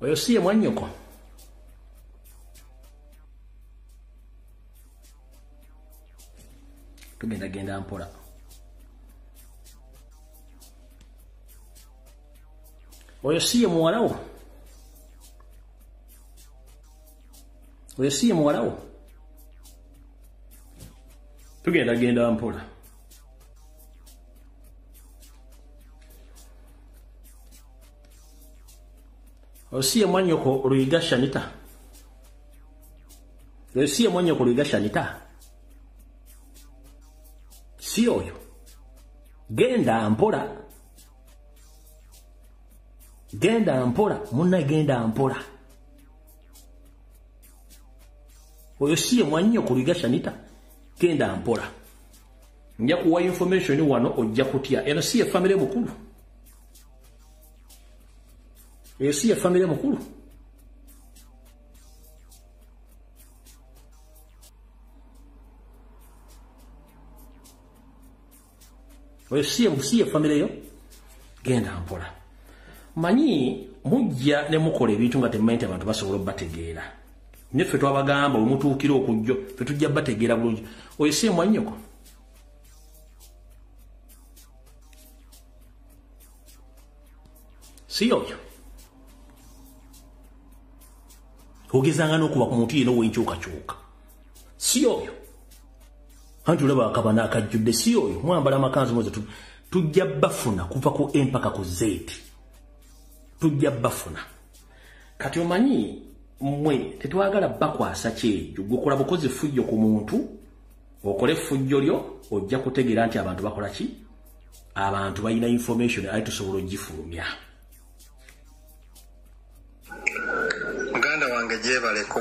Oyo si ye mwannyoko. Genda mpola. Oyo si ye muwala wo. Oyo si ye muwala wo. Genda mpola. Oyo si ye mwannyoko Luyiga Shanita. Oyo si ye mwannyoko Luyiga Shanita. Si oyo. Genda mpola. Genda mpola. Munna genda mpola. Oyo si ye mwannyoko Luyiga Shanita. Genda mpola. Nja kuwa information wano ojja kutya. Eno si ye family mukulu. Oyo si ye family mukulu. Oyo si ye family yo. Genda mpola. Manyi mujja ne mukola ebintu nga temumanyi abantu basobola bategeera. Neffe twabagamba omutuukira okujjo ffe tujja bategeera bulungi. Oyo si ye mwannyoko. Si oyo. Ogezanga n'okuba ku muntu yeno w'enkyukakyuka. Si oyo. Anti olaba akabana akajjudde si oyo. Mwambala amakanzu moze tujja bafuna kuva ku empaka ku zeeti. Tujja bafuna. Kati omanyi mmwe tetwagala bakwasa kyejo. Gukola bukozi fujjo ku muntu. Okole fujjo lyo ojja kutegeera nti abantu bakola ki? Abantu balina information ayi tusobola ogifulumya. Muganda wange gyebaleko.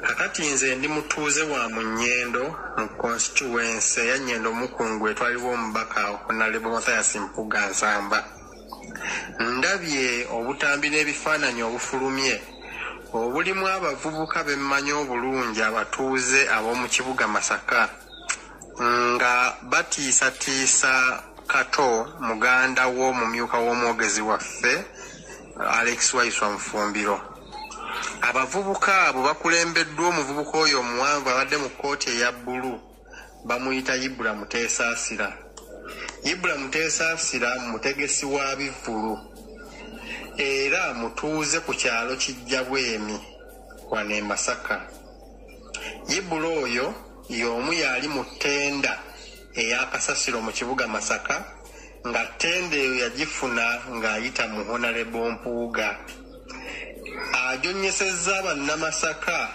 Kakati nze ndi mutuuze wa Munyendo mu constituency ya Nyendo Mukungu etwaliwo omubaka Honorable Mathias Mpuga Nsamba. Ndabye obutambi n'ebifaananyi obufulumye obulimu abavubuka bemmanyi obulungi abatuuze ab'omu kibuga Masaka nga batiisatiisa Kato muganda w'omumyuka w'omwogezi waffe Alex Waiswa Mufumbiro. Abavubuka abo bakulembeddwa omuvubuka oyo omuwanvu abadde mu kkooti eya bbulu bamuyita Ibula Muteesaasira. Ibula Muteesaasira mutegesi wa bivvulu era mutuuze ku kyalo kijja bwemi wano e Masaka. Ibula oyo y'omu yali mu ttenda ey'akasasiro mu kibuga Masaka nga ttenda eyo yagifuna ng'ayita mu Honorable Mpuuga. Ajonnyesezza bannamasaka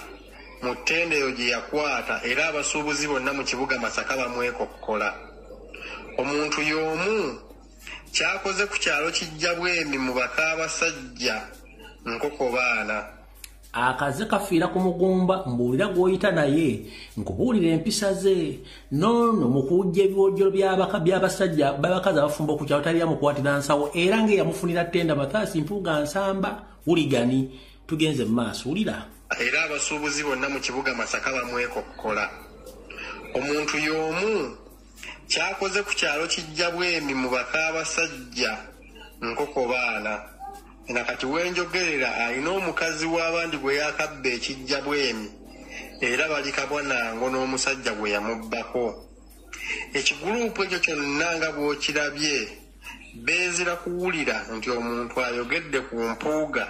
mu ttenda eyo gye yakwata era abasuubuzi bonna mu kibuga Masaka bamwekokkola. Omuntu y'omu kyakoze ku kyalo kijja bwemi mu baka abasajja nkoko baana. Akaze kafiira ku mugumba mbuulira gw'oyita naye nkubuulira empisa ze nono mu kujja ebiwojjolo by'abasajja babakazi abafumba ku kyalo tali yamukwatira nsawo era ng'eyamufunira ttenda Mathias Mpuga Nsamba uligani tugenze mu maaso wulira. Era abasuubuzi bonna mu kibuga Masaka bamwekokkola. Omuntu y'omu kyakoze ku kyalo kijja bwemi mu baka abasajja nkoko baana. Nakati wenjogerera alina omukazi w'abandi gwe yakabba ekijja bwemi era balikabwanango n'omusajja gwe yamubbako. Ekiguruupu ekyo kyonna nga bw'okirabye beezira kuwulira nti omuntu ayogedde ku Mpuuga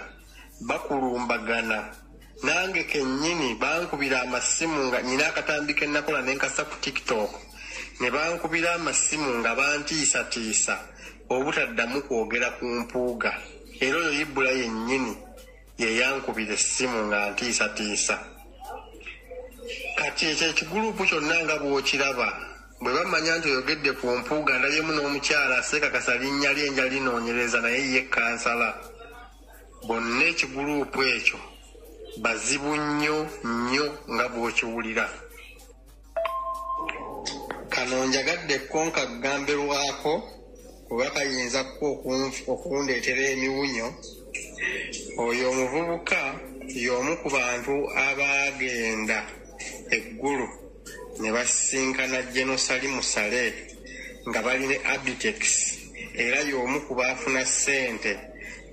bakulumbagana. Nange kennyini bankubira amasimu nga nina akatambi ke nakola ne nkassa ku TikTok ne bankubira amasimu nga bantiisatiisa obutaddamu kwogera ku Mpuuga. Era oyo Ibula yennyini ye yankubira essimu nga ntiisatiisa. Kati ekyo ekiguruupu kyonna nga bw'okiraba bwe bamanya nti oyogedde ku Mpuuga ndabyemu n'omukyala aseekakasa linnya lye nja linoonyereza naye ye kansala. Bonna ekiguruupu ekyo bazibu nnyo nnyo nga bw'okiwulira. kano njagadde konka kugamberwako kuba kayinzako okundeetera emiwunyo. Oyo omuvubuka y'omu ku bantu abaagenda eggulu ne basisinkana Genosali Musale nga bali ne Abitex, era y'omu ku baafuna ssente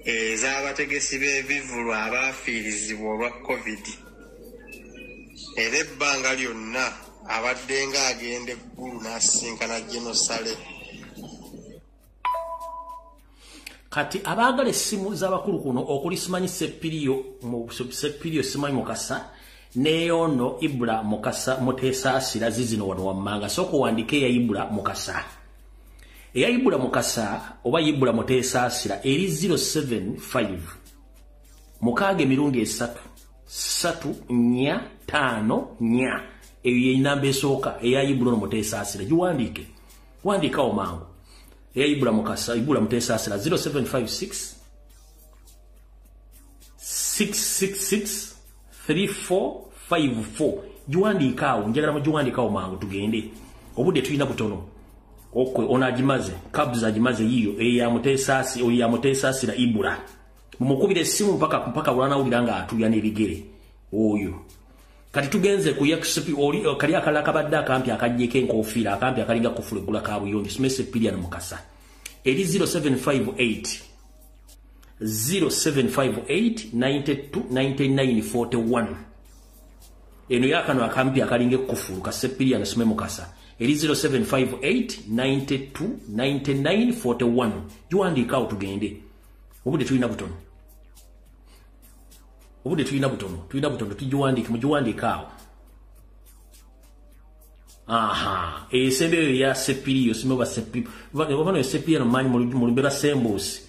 ez'abategesi b'ebivulu abaafiirizibwa olwa COVID. Era ebbanga lyonna abadde ng'agenda eggulu n'asisinkana Genosale. Kati abaagala essimu z'abakulu kuno okuli simanyi Seppirio simanyi Mukasa neyono Ibra Mukasa Mutesaasira zizino wano wammanga sooka wandike ya Ibra Mukasa. Eya Ibra Mukasa oba Ibra Mutesaasira eri 075 mukage mirundi 3 eyo ye namba esooka eya Ibra Mutesaasira giwandike wandika omangu. Eya Ibra Mukasa Ibra Mutesaasira 0756 666 3454 giwandikaawo njagala mu giwandikaawo mangu tugende obudde tulina butono okwe onagimaze kabza agimaze yiyo eya Mutesaasi oyo ya Mutesaasira Ibra mumukubire essimu mpaka bulana ulira nga atuya n'ebigere oyo. Kati tugenze ku XP oli kali akala kabadde akampi akajjeko enkofiira akampi akalinga kufulugula ka buyonjo simese Pilian Mukasa eri 0758 92 9941 eno yakano akampi akalinga kufuluka Sepilian Sme Mukasa eri 0758 92 9941 juandika utugende obudde tulina butono tujiwandike mujiwandikaawo. Aha esembe ya Seppirio simba Seppirio bano Seppirio manyi mu Lumbera Sembos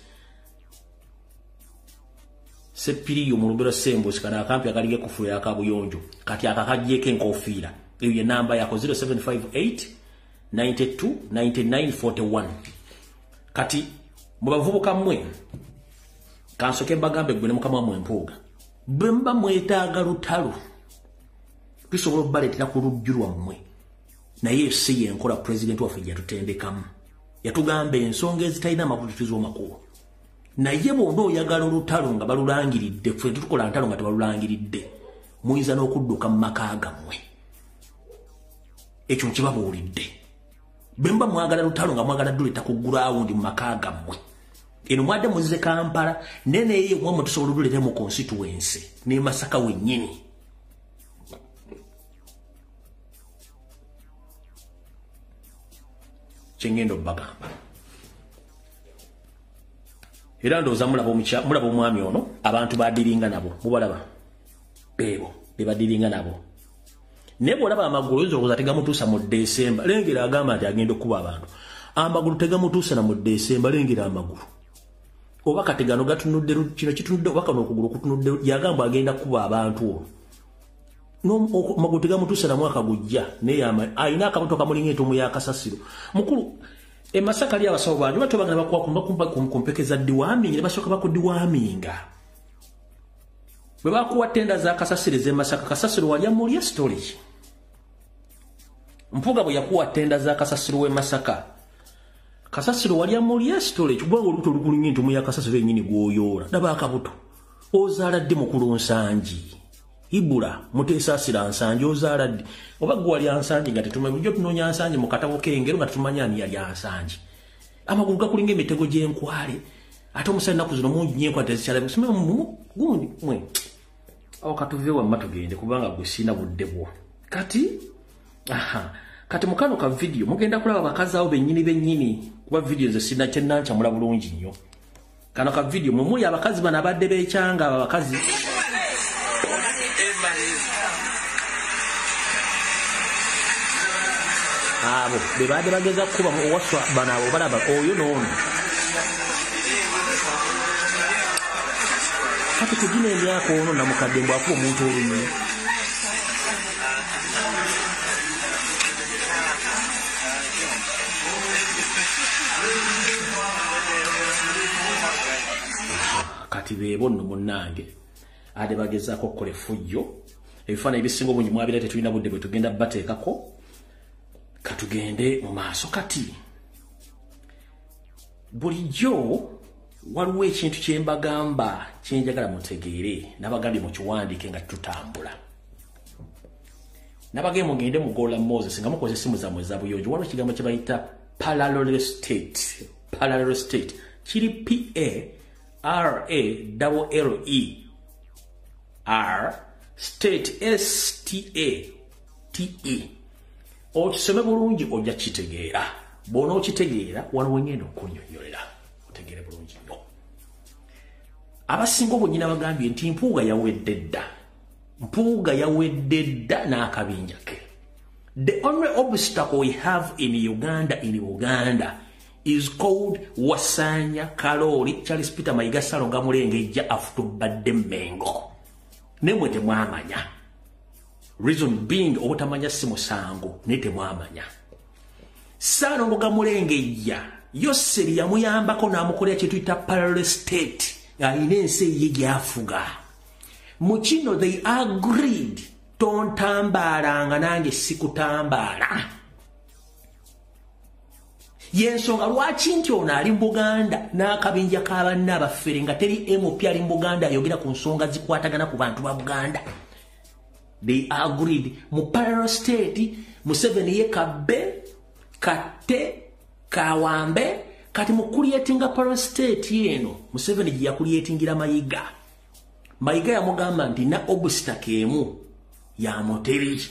Seppirio mu Lumbera Sembos kana akampi akalige kufulira akabuyonjo kati akakajjeko enkofiira eyo ye namba yako 0758 92 9941. Kati mubavubuka mmwe kansoke bagambe gwe ne mukama mmwe mpuuga bemba mwetaaga lutalo tusobola okubaletera ku lujjulwa mmwe naye si yenkola president waffe yatutendekamu yatugamba ensonga ezitalina amakulu tuzimakulu naye bw'oba oyagala olutalo nga balulangiridde ffe tutukola ntalo nga tebalulangiridde muyinza n'okudduka mu maka gammwe ekyo nkibabuulidde bemba mwagala lutalo nga mwagala duleta kuggulaawo ndi mu maka gammwe eno mwadde muzize Kampala nene ye mwa tusobola duleta mu constituency ne Masaka wennyini. Chengendo bagamba era ndowooza mulaba omwami ono abantu badiringa nabo mubalaba bebo bebadiringa nabo ne bwolaba amagulu oyinza tegamutuusa mu Desemba lengera agamba nti agenda okuba abantu amagulu tegamutuusa na mu Desemba lengera amagulu oba kategano gatunudde kino kitunudde oba kano okugulu kutunudde yagamba agenda kuba abantu no magulu tegamutuusa na mwaka gujja naye ayina akamotoka mulinga entumu ya kasasiro mukulu Masaka ali abasawo bantu batobagala bakuwa kumpekeza diwamingi ne basooka bakudiwaminga bwe bakuwa tenda za kasasiro ze Masaka kasasiro walya mulya story mpuga bwe yakuwa tenda za kasasiro we Masaka kasasiro walya mulya story kubanga olubuto lukulinga entumu ya kasasiro yennyini gwoyoola daba akabuto ozaala ddi mukulu Nsangi Ibura Mutesaasira Nsangi ozaala ddi oba gwe wali Nsangi nga tetumanyi bulijjo tunoonya Nsangi mu katabo k'engero nga tetumanya ani yali Nsangi amagulu gakulinga emitego gy'enkwale ate omusale ennaku zino mungi nnyo enkwale tezikyala gundi mwe awo katuve wamma tugende kubanga gwe sina budde bwo kati kati mukano ka video mugenda kulaba bakazi awo bennyini kuba video nze sina kyennancamula bulungi nnyo kano ka video mwe muli abakazi bano abadde beekyanga abakazi abo bebadde bageza kuba owaswa bano abo balaba oyo noono kati kugina emyaka ono namukadde mbw akuba omuntu olumu kati beebo nno munnange ade bagezaako okukola effujjo ebifaananyi ebisinga obungi mwabira tetulina budde bwe tugenda bateekako katugende mu maaso kati bulijjo waliwo ekintu kye mbagamba kye njagala mutegeere nabagambye mu kiwandiike nga tutambula nabagambye mugende mugola Moses nga mukoze essimu zammwe ezabuyonjo waliwo ekigambo kye bayita parallel state kiri PARALLER state STATE okisome bulungi ojja kitegeera bw'ona okitegeera waliwo ngenda okunnyonnyolera otegeere bulungi nnyo abasinga obwennyina bagambye nti mpuuga yawedde dda n'akabinja ke. The only obstacle we have in Uganda is called Wasanya Kalori Charles Peter Mayiga Salonga Mulengejja afutubadde Mengo nemwe temwamanya. Reason being obutamanya si musango ne temwamanya. Salonga Mulengejja Yoseri yamuyambako n'amukolera kye tuyita parallel state alina ensi ye gy'afuga. Mu kino they agreed tontambalanga nange sikutambaala. Yensonga lwaki nti ono ali mu Buganda n'akabinja k'abanne abaffere nga teri MOP ali mu Buganda ayogera ku nsonga zikwatagana ku bantu ba Buganda. They agreed mu parallel state Museveni ye kabbe kate kawambe kati mu creatinga parallel state yeno Museveni gye yakuliyetingira Mayiga yamugamba nti na obstacle emu ya moteri.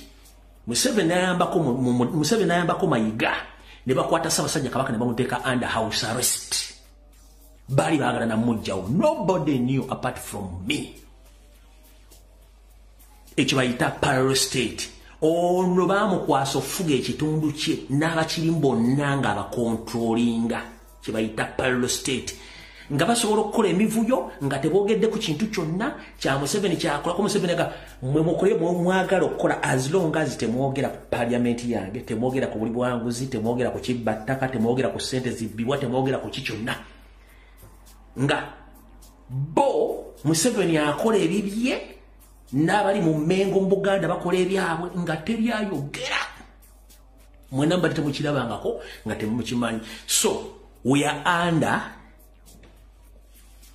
Museveni ayambako Mayiga ne bakwata Ssaabasajja Kabaka ne bamuteeka under house arrest. Bali baagala na mujjawo. Nobody knew apart from me. Ekyo bayita parallel state. Ono baamukwasa ofuga ekitundu kye n'abakiri bonna nga abakontrolinga. Kye bayita parallel state. Nga basobola okukola emivuyo nga teboogedde ku kintu kyonna kya Museveni kyakolako. Museveni nga mwe mukole mwagala okukola as long as temwogera ku parliament yange, temwogera ku buli bwanguzi, temwogera ku kibbattaka, temwogera ku ssente zibbibwa, temwogera ku kikyonna. Nga bo Museveni akola ebibye n'abali mu Mengo mu Buganda bakola ebyabwe nga teryayogera. Mwena mbadde temukirabangako nga temukimanyi. So we are under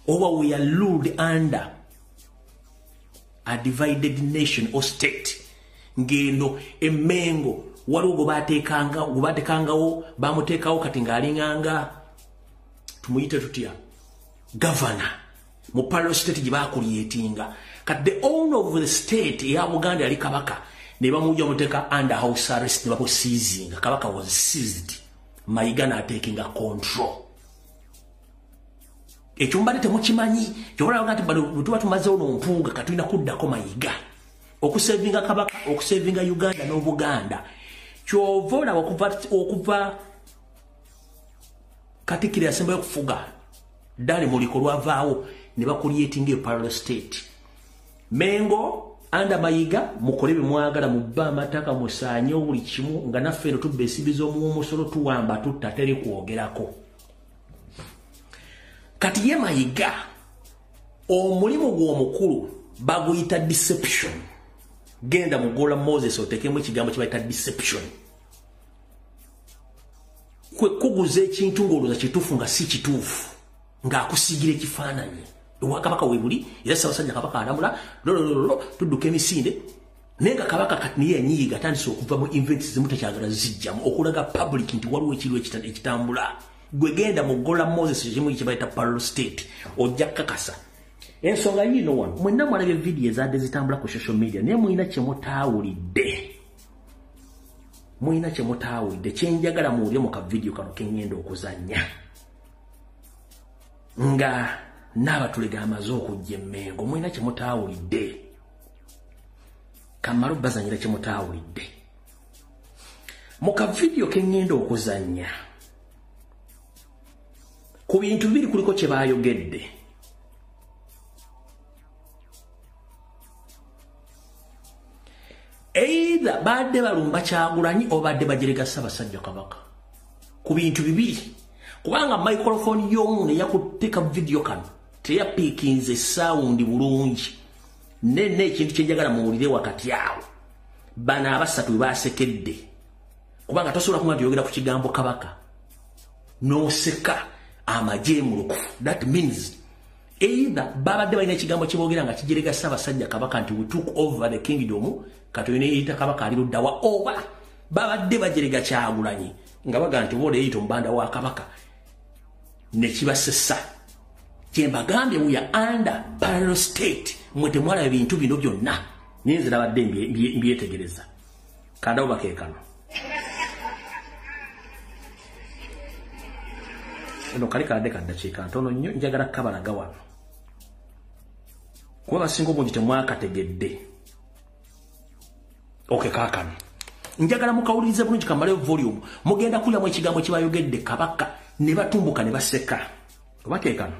or we are ruled under a divided nation or state. Ngeno emengo waliwo gobatekangawo bamutekawo kati ng'alinganga tumuyite tutya governor mu parallel state gye bakuliyetinga kati the owner of the state ya Buganda yali Kabaka ne bamujja muteka under house arrest ne babo seizing. Kabaka was seized. Mayiga na taking a control. Ekyo mbadde temukimanyi kyobala ngati tuba tumaze ono mpuuga katulina kuddako Mayiga okusevinga Kabaka okusevinga Uganda n'Obuganda. Kyova olaba okuva Katikkiro yasembayo okufuga ddali mu liko lwavaawo ne bakuliyetinga eyo parallel state. Mengo anda Mayiga mukole bye mwagala mubba amataka musaanye buli kimu nga naffe eno tubba esibizo mu musolo tuwamba tutta teri kwogerako. Kati ye Mayiga omulimu gw'omukulu baguyita deception. Genda mugola Moses otekemu ekigambo kye bayita deception. Kwe kuguza ekintu ng'olowooza kituufu nga si kituufu ng'akusiigira ekifaananyi. Ewa Kabaka weebuli era Ssaabasajja Kabaka alamula tudduka emisinde naye nga Kabaka kati niye yanyiiga atandise okuva mu events zimu takyagala zijjamu okulaga public nti waliwo ekiriwo ekitambula. Gwe genda mugola Moses ekimu kye bayita parallel state ojja kakasa. Ensonga yino wano mwenna mwalabye video ezadde zitambula ku social media naye mulina kye mutaawulidde. Mulina kye mutaawulidde kye njagala muwulire mu kavidiyo kano ke ngenda okuzannya. Nga n'abatulege amaze okujja Mengo mulina kye mutaawulidde. Kamala bazanyira kye mutaawulidde. Mu kavidiyo ke ngenda okuzannya ku bintu biri kuliko kye baayogedde. Either badde balumba Kyagulanyi oba badde bajerega Ssaabasajja Kabaka ku bintu bibiri. Kubanga microphone y'omu ne yakuteeka video kano teyapiikinze sound bulungi. Nene ekintu kye njagala muwulire wakati awo. Bano abasatu baasekedde. kubanga tosobola kumanya nti oyogera ku kigambo kabaka n'oseka amagye mulukufu. That means either babadde balina ekigambo kye boogera nga kijerega Ssaabasajja Kabaka nti we took over the kingdom kati oyina eyita kabaka ali luddawa, oba babadde bajerega Kyagulanyi nga baga nti oba eyita omubanda wa kabaka ne kibasessa. Kyembagambye we are under parallel state. Mwe temwalaba ebintu bino byonna ninze nabadde mbyetegereza. Kandawo bakeekano eno kali kadde kaddakiika ntono nnyo njagala kabalaga wano kuba basinga obungi temwakategedde. Okay, kaakano njagala mukawulirize bulungi kamaleyo volume mugenda kulyamu ekigambo kibayogedde kabaka ne batumbuka ne baseka. Obakeekano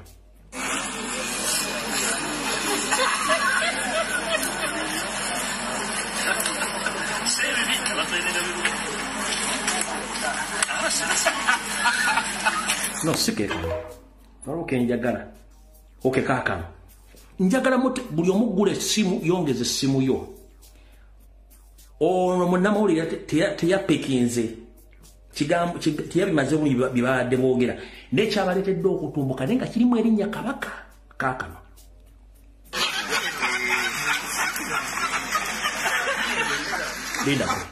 no sikeekano waliwo njagala. Okay, kaakano njagala buli omu gula essimu yongeza essimu yo. Ono munnamawulire teyapekinze kigambo teyabimaze bulungi bibadde boogera nekyabaleetedde okutumbuka naye nga kirimu erinnya kabaka. Kaakano lindako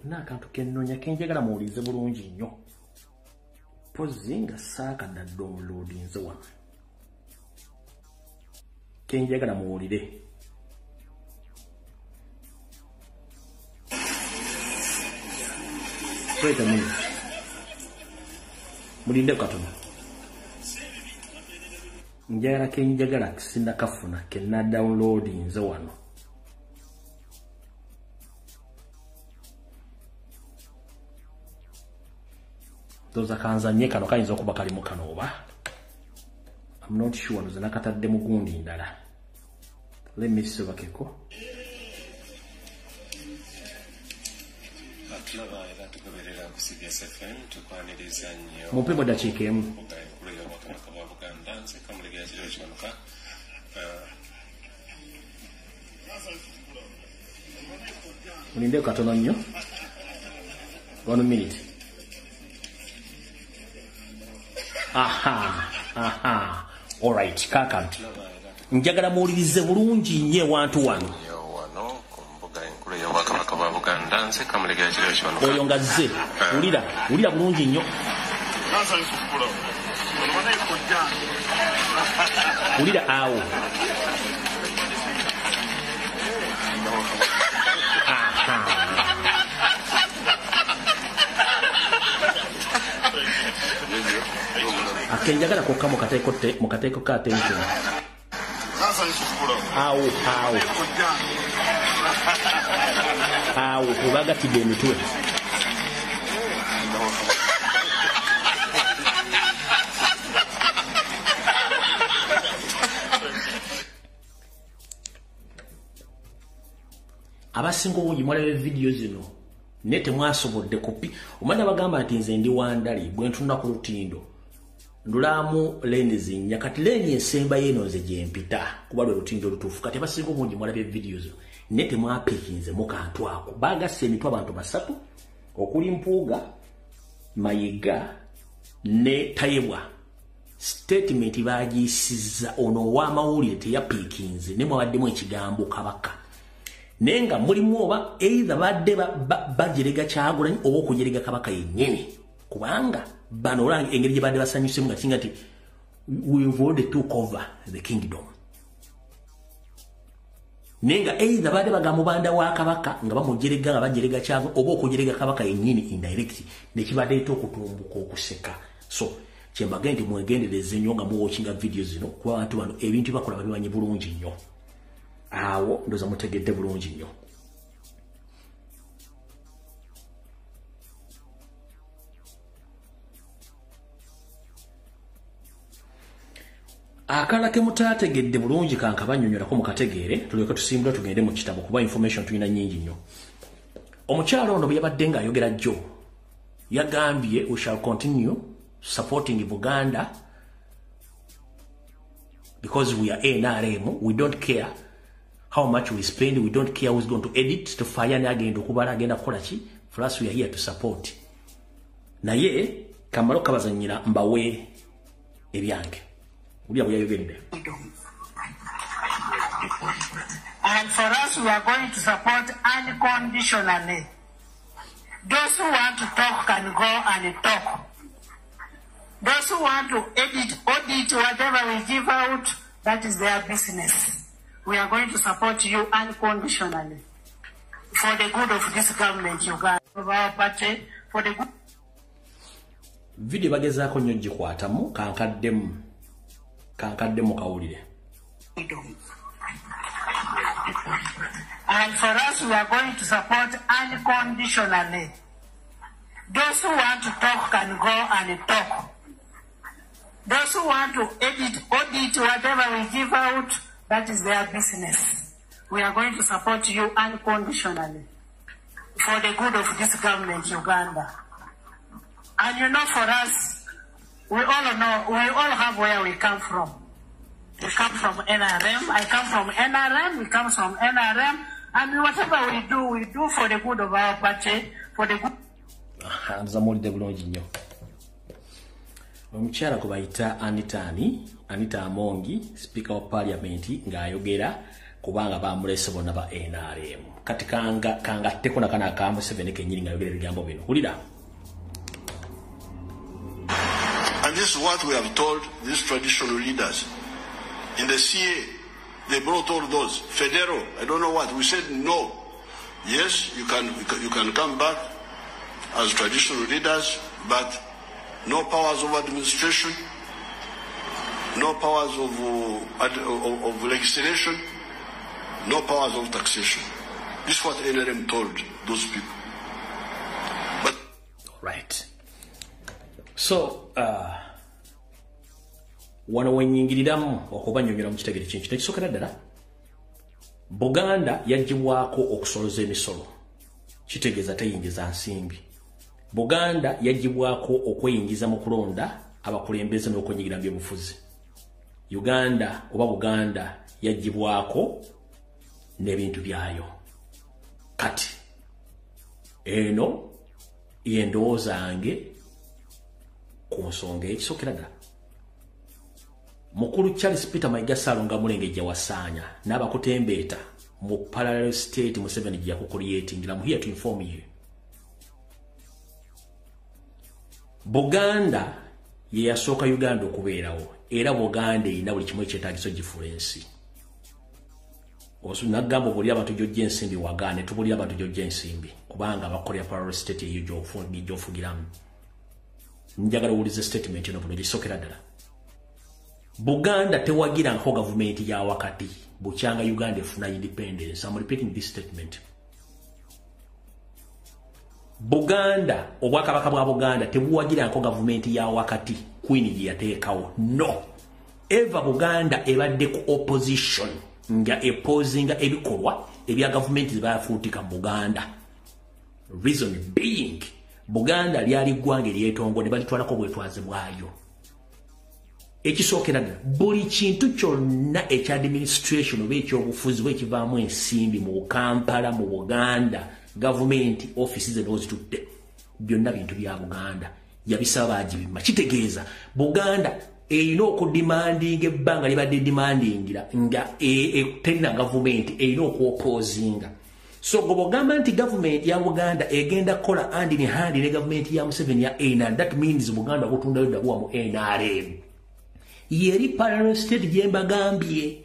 n'akantu kennonya kenjagala muwulirize bulungi nnyo pozi nga saakadadde omuloodinze wano kenjagala muwulire. Wait a minute. Mulinde katono. Njagala kenjagala kisinda kafuna kenna downloadinze wano. Toza kanza nye kano kayinza okuba kalimu kano oba I'm not sure nze nakatadde mu gundi ndala. Let me see bakeko. Mumpe dakiika emu. Mulinde katono nnyo. 1 minute. Aha. All right, kaakano njagala muwulirize bulungi nnyo ewantu wano. Oyo nga zze wulira bulungi nnyo. Wulira awo. Akenjagala kokka mukateeko ka attention. Awo webagatidde emitwe. Abasinga obungi mwalaba vidiyo zino naye temwasobodde kopi. Omwana bagamba nti nze ndi wandali bwe ntunula ku lutindo ndulamu leni zinnya kati leni ensemba yeno nze gye mpita kuba lwe lutindo lutuufu. Kati abasinga obungi mwalaba vidiyo zo naye temwapekinze mu kantu ako. Baagasse emitwe abantu basatu okuli Mpuuga, Mayiga ne Tayebwa. Statement baagiyisizza ono ow'amawulire teyapekinze ne mwabaddemu ekigambo kabaka. Nenga mulimu oba either badde bajerega Kyagulanyi oba okujerega kabaka yennyini kubanga bano olange engeri gye badde basanyusemu nga kinga nti we've already took over the kingdom. Nenga either badde bagamba mubanda wa kabaka nga bamujerega nga bajerega Kyagulanyi oba okujerega kabaka yennyini indirect nekibaddeeta okutumbuka okuseka. So kyembaga nti mwegendereze nnyo nga muwatchinga video zino kuba abantu bano ebintu bakola babimanyi bulungi nnyo. Awo ndoza mutegedde bulungi nnyo. Akala ke mutategedde bulungi kankabanyonyolako mukategeere tulyoke tusimbula tugende mu kitabo kuba information tulina nnyingi nnyo. Omukyalo ono yabadde nga ayogera jjo yagambye we shall continue supporting Buganda because we are NRM. We don't care how much we spend. We don't care who's going to edit to fire again to kubara agenda kukola ki. For us, we are here to support. Naye kamalo kabazanyira mbawe ebyange. Uli abuya yogende. And for us, we are going to support unconditionally. Those who want to talk can go and talk. Those who want to audit whatever we give out, that is their business. We are going to support you unconditionally. For the good of this government, Uganda, of our party, for the good. Video bagezaako nnyo gikwatamu kankaddemu kawulire. And for us, we are going to support unconditionally. Those who want to talk can go and talk. Those who want to audit whatever we give out, that is their business. We are going to support you unconditionally for the good of this government, Uganda. And you know, for us, we all know, we all have where we come from. We come from NRM. I come from NRM. We come from NRM. And whatever we do for the good of our party, for the good. Omukyala kubayita Anita Amongi, Speaker of Parliament, ng'ayogera kubanga bamulese bonna ba NRM. Kati kangatteko nakana akamu Museveni kennyini ng'ayogera ebigambo bino. Hulira. And this is what we have told these traditional leaders. In the CA, they brought all those. Federo, I don't know what. We said no. Yes, you can come back as traditional leaders, but no powers of administration, no powers of legislation, no powers of taxation. This is what NRM told those people. But right. So, wano wenyingiriramu okubanyonyera mu kitegere kintu tekisokera ddala. Buganda yagibwako okusoloza emisolo. Kitegeeza teyingiza nsimbi. Buganda yagibwako okweyingiza mu kulonda abakulembeze n'okwenyigira by'obufuzi. Uganda oba Buganda yagibwako n'ebintu byayo. Kati eno yendowooza yange ku nsonga ekisokera ddala. Mukulu Charles Peter Mayiga Ssalonga Mulengejja Wasaanya n'abakutembeeta mu parallel state Museveni gye yakucreatingira. I'm here to inform you. Buganda ye yasooka Uganda okubeerawo era Buganda erina buli kimu ekyetaagiso gifulensi. Nagamba buli abantu gy'ojja ensimbi wagaane tubulira abantu gy'ojja ensimbi kubanga bakolera parallel state eyo gy'ofugiramu. Njagala owulize statement eno bulungi gisookera ddala. Buganda tewagirangako gavumenti ya wakati bukyanga Uganda efuna independence. I'm repeating this statement. Buganda obwakabaka bwa Buganda tebuwagirangako gavumenti ya wakati Queen gye yateekawo. No. Eva Buganda ebadde ku opposition nga epozinga ebikolwa ebya gavumenti zibafuutika mu Buganda. Reason being Buganda lyali ggwanga eryetongo ne balitwalako obwetwaze bwayo. Ekisookera ddala buli kintu kyonna ekya administration oba ekyobufuzi bwe kivaamu ensimbi mu Kampala mu Buganda government offices ezitutte byonna bintu bya Buganda yabisaba bagibima. Kitegeeza Buganda erina okudimandinga ebbanga libadde dimandingira nga terina government erina okuopposinga. So gobogamba nti government ya Buganda egenda kola hand in hand ne government ya Museveni ya NRM, that means Buganda butundayo ddabuwa mu NRM. Yeri parallel state jemba gambie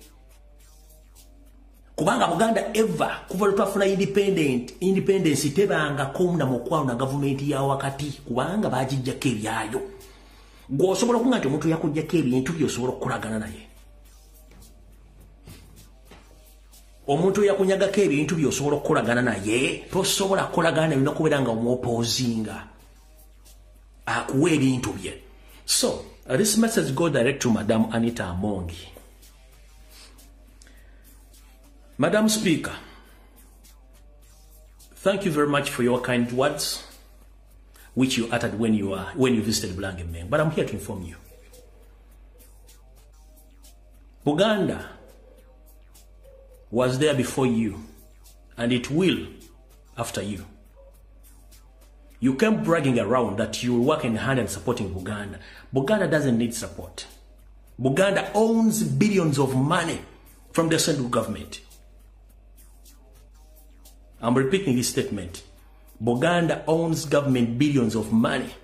kubanga Buganda ever kuva lutafuna independence tebanga komna mukwawo na government ya wakati kubanga bagijjako ebyayo. Gwosobola okunga nti omuntu yakujjako ebintu byosobola okukolagana naye. Omuntu yakunyagako ebintu byosobola okukolagana naye tosobola kukolagana naye nokubeera nga omuopposinga akuwa ebintu bye. So this message go direct to Madam Anita Amongi. Madam Speaker, Thank you very much for your kind words, which you uttered when you visited Bulange Mengo. But I'm here to inform you. Buganda was there before you, and it will after you. You came bragging around that you will work in hand and supporting Buganda. Buganda doesn't need support. Buganda owns billions of money from the central government. I'm repeating this statement. Buganda owns government billions of money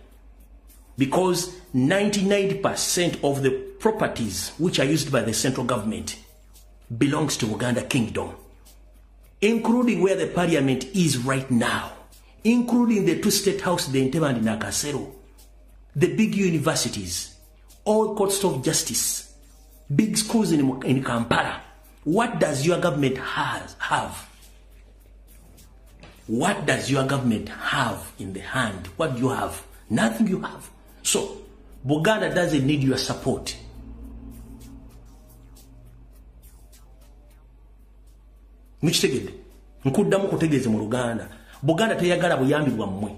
because 99% of the properties which are used by the central government belongs to Buganda Kingdom, including where the parliament is right now, including the 2 state houses, the Entebbe and Nakasero, the big universities, all courts of justice, big schools in Kampala. What does your government have? What does your government have in the hand? What do you have? Nothing you have. So, Buganda doesn't need your support. Mukitegedde nkuddamu kutegeeze mu Luganda. Buganda teyagala buyambi bwammwe.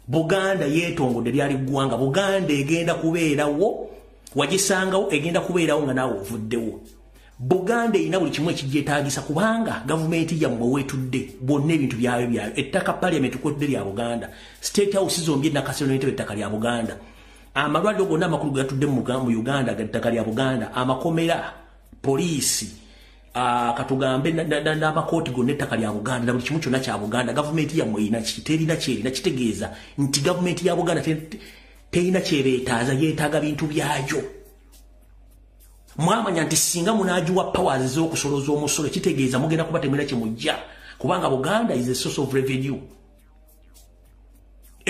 Buganda yeetongodde lyali ggwanga. Buganda egenda kubeerawo, wagisangawo egenda kubeerawo nga naawe ovuddewo. Buganda erina buli kimu ekigyetaagisa kubanga gavumenti yammwe weetudde bonna ebintu byayo ettaka parliament kwetudde lya Buganda, state house zombi Nakasero n'Entebbe ettaka lya Buganda, amalwaliro gonna amakulu gatudde mu Uganda ettaka lya Buganda, amakomera, poliisi, katugambe n'amakooti gonna ettaka lya Buganda, na buli kimu kyonna kya Buganda. Gavumenti yammwe erina terina kyerina kitegeeza nti gavumenti ya Buganda terina kyebeetaaza, yeetaaga bintu byayo. Mwamanya nti singa munajiwa powers z'okusoloza omusolo kitegeeza mugenda kuba temwina kyemujja kubanga Buganda is a source of revenue,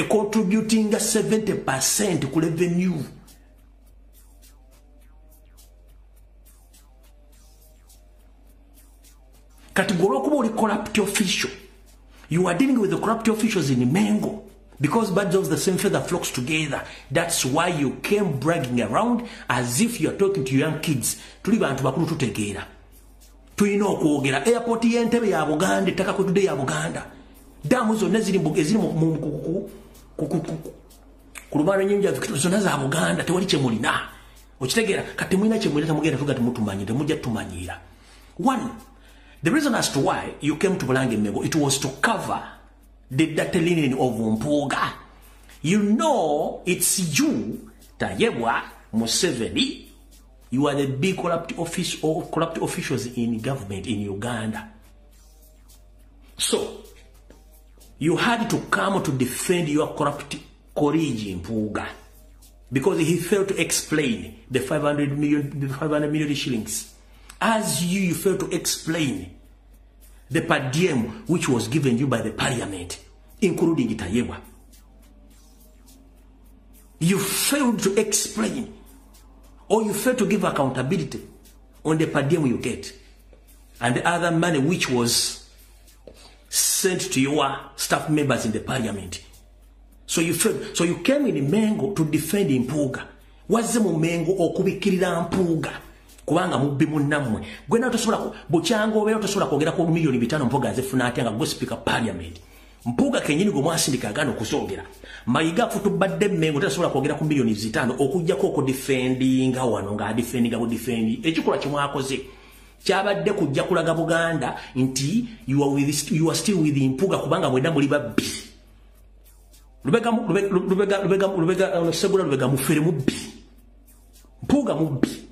contributing 70% ku revenue. Kati golokuba oli corrupt official, you are dealing with the corrupt officials in Mengo. Because birds of the same feather flocks together. That's why you came bragging around as if you are talking to young kids. Tuli bantu bakulu tutegeera. Tulina okwogera airport y'Entebbe ya Buganda, ettaka kwetudde ya Buganda. Damu zonna ziri ku lubalama lw'ennyanja Victoria zonna za Buganda, tewali kye mulina. Okitegeera kati mulina kye mulina temugenda tuga temutumanye, temujja tumanyiira. One, the reason as to why you came to Bulange Mengo, it was to cover the dirty linen of Mpuga. You know it's you, Tayebwa Museveni. You are the big corrupt officials in government in Uganda. So you had to come to defend your corrupt colleague Mpuga because he failed to explain the 500 million shillings. As you failed to explain the per diem which was given you by the parliament, including Tayebwa. You failed to explain, or you failed to give accountability on the per diem you get and the other money which was sent to your staff members in the parliament. So you failed. So you came in Mengo to defend Mpuga. Wazze mu Mengo okubikirira Mpuga kubanga mubbi munnammwe. Gwe na tosobola bukyanga obeera tosobola kwogera ku milioni 5 Mpuga azefuna ate nga gwe speaker parliament. Mpuga kenyini gwe mwasindika agano okusoogera. Mayiga futubadde Mengo tasobola kwogera ku milioni 5 okujjako okudefendinga wano nga adefendinga budefendi. Ekikola kimwakoze kyabadde kujja kulaga Buganda nti you are still with Mpuga kubanga mwenda muli babbi. Lubega mufere mubbi. Mpuga mubbi.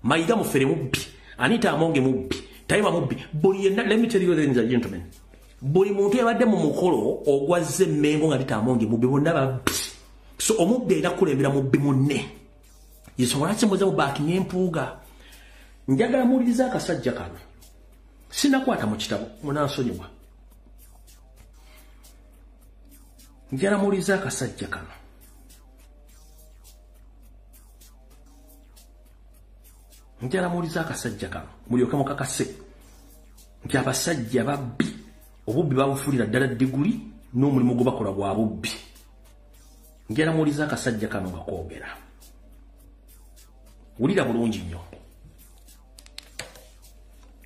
Mayiga mufere mubbi. Anita Amonge mubbi. Tayebwa mubbi. Let me tell you, ladies and gentlemen. Buli muntu yabadde mu mukolo ogwazze Mengo nga Anita Amonge mubbi bonna babbi. So omubbi era kulembera mubbi munne. Yisobola kimuze mu baaki n'Empuga. Njagala muwuliriza akasajja kano. Sinakwata mu kitabo munansonyiwa. Njagala muwuliriza akasajja kano. Njagala muwuliriza akasajja kano. Mulyoke mukakase nti abasajja babbi obubbi babufulira ddala diguli n'omulimu gwe bakola gwa bubbi. Njagala muwuliriza akasajja kano nga koogera. Wulira bulungi nnyo.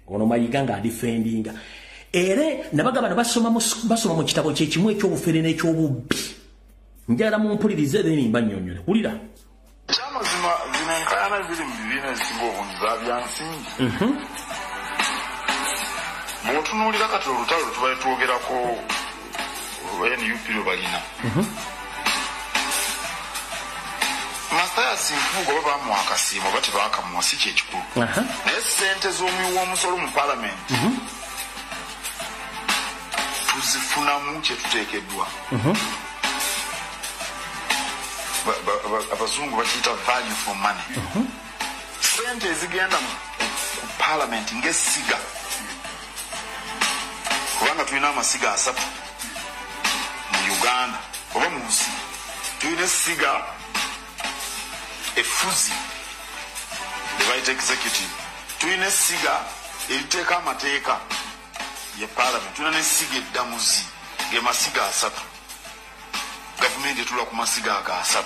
Ono Mayiga nga adefendinga. ere nabagabana basoma mu kitabo kye kimu eky'obufere n'eky'obubbi njagala mumpulirize then mbanyonyole wulira kyamazima zino enkaayana ziri mu bibiina ezisinga obungi za byansimbi bw'otunuulira kati olutalo lwe tubale twogerako NUP lwe balina Mathias Mpuuga oba bamuwa akasiimo oba tebaakamuwa si kyekikulu naye ssente z'omuwi w'omusolo mu paalamenti tuzifunamu kyetuteekeddwa abazungu bakiyita value for money ssente ezigenda ku paalamenti ng'essiga kubanga tulina amasiga 3 mu Uganda oba mu nsi tulina essiga efuzi ebayita executive tulina essiga eriteeka amateeka ye parliament tulina n'essiga eddamuzi ge masiga 3 gavumenti etula ku masiga aga 3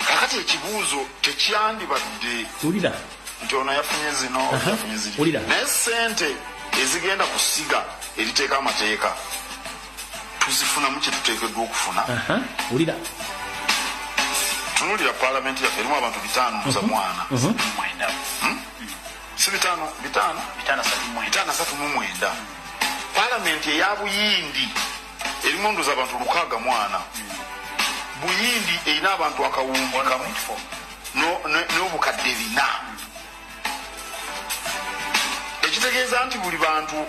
kakati ekibuuzo tekyandibadde wulira nti ono yafunye zino yafunye ziri naye ssente ezigenda ku ssiga eriteeka amateeka tuzifunamu kye tuteekeddwa okufuna wulira tunuulira paalamenti yaffe erimu abantu 5 za mwana si 539 paalamenti eya Buyindi erimu ndoza abantu 6 mwana Buyindi erina abantu akawumbi kamu n'obukadde 4 ekitegeeza nti buli bantu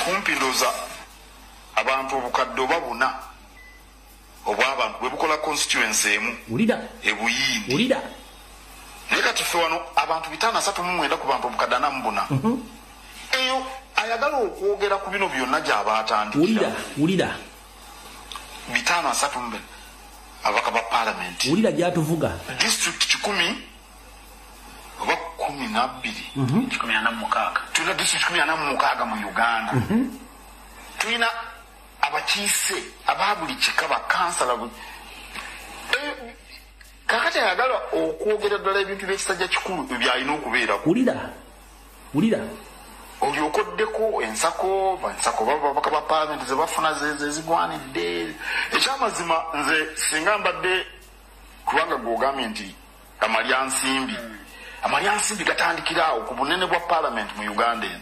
kumpi ndoza abantu obukadde oba 4 obw'abantu bwe bukola constituency emu ebuyindi wulira naye kati ffe wano abantu 539 ku bantu obukadde 44 eyo ayagala okwogera ku bino byonna gy'aba atandikira wulira 532 abaka ba paalamenti wulira gyatuvuga district 10 oba 12 tulina district 46 mu Uganda tulina abakiise ababuli kika bakansala kakati ayagala okwogera ddala ebintu by'ekisajja kikulu byalina okubeerako wulira olyokoddeko ensako babaka ba paalamenti ze bafuna zezigwanidde ekyamazima nze singa mbadde kubanga gwogambye nti amalyansimbi gatandikira awo ku bunene bwa paalamenti mu Uganda eno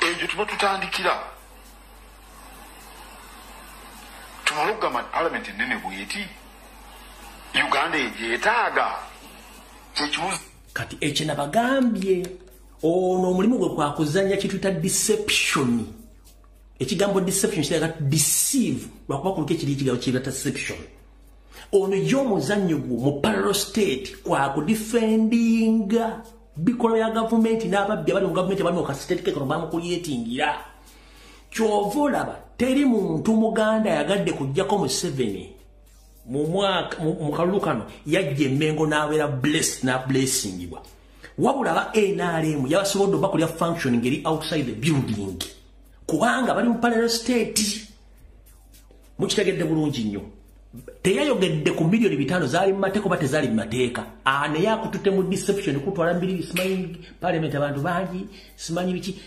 egyo tuba tutandikira tumala okugamba paalamenti ennene bweti Uganda egyetaaga kyekibuzo kati ekyo nabagambye ono omulimu gwe kwakuzanya kituyita deception ekigambo deception kiraga deceive lwakuba kuliko ekiri ekigambo kirata deception ono y'omuzannyo gwo mu parallel state kwakudefendinga bikola bya gavumenti n'ababbi abali mu gavumenti abali mu kastate ke kono bamukulyetingira kyova olaba teri muntu muganda yagadde kujjako mu 7 mu kalulu kano yajja emmengo n'abeera blessed na blessingibwa wabula ba NRM yabasobodde bakulya functioning eri outside the building kubanga bali mu parallel state mukitegedde bulungi nnyo teyayogedde ku milioni 5 zaali mu mateeka oba tezaali mu mateeka naye akututte mu deception kutwala mbiri simanyi parliament abantu bangi simanyi biki.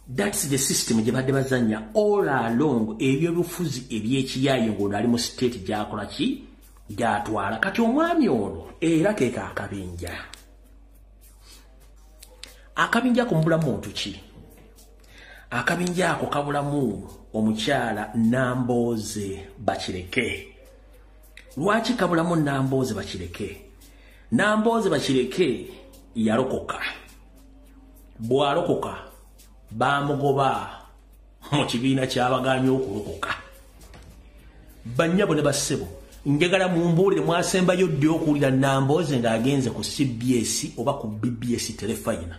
That's the system gye badde bazanya all along ebyobufuzi ebyekiyaayo ng'ono ali mu state gy'akola ki gy'atwala kati omwami ono era keeka akabinja kumbulamu muntu ki akabinja ako kabulamu omukyala Nambooze Bakireke. Lwaki kabulamu Nambooze Bakireke? Nambooze Bakireke yalokoka, bwalokoka bamugoba mu kibiina ky'abagaanyi okulokoka. Bannyabo ne bassebo njagala mumbuulire mwasembayo ddi okuwulira Nambooze ng'agenze ku CBS oba ku BBS telefayina.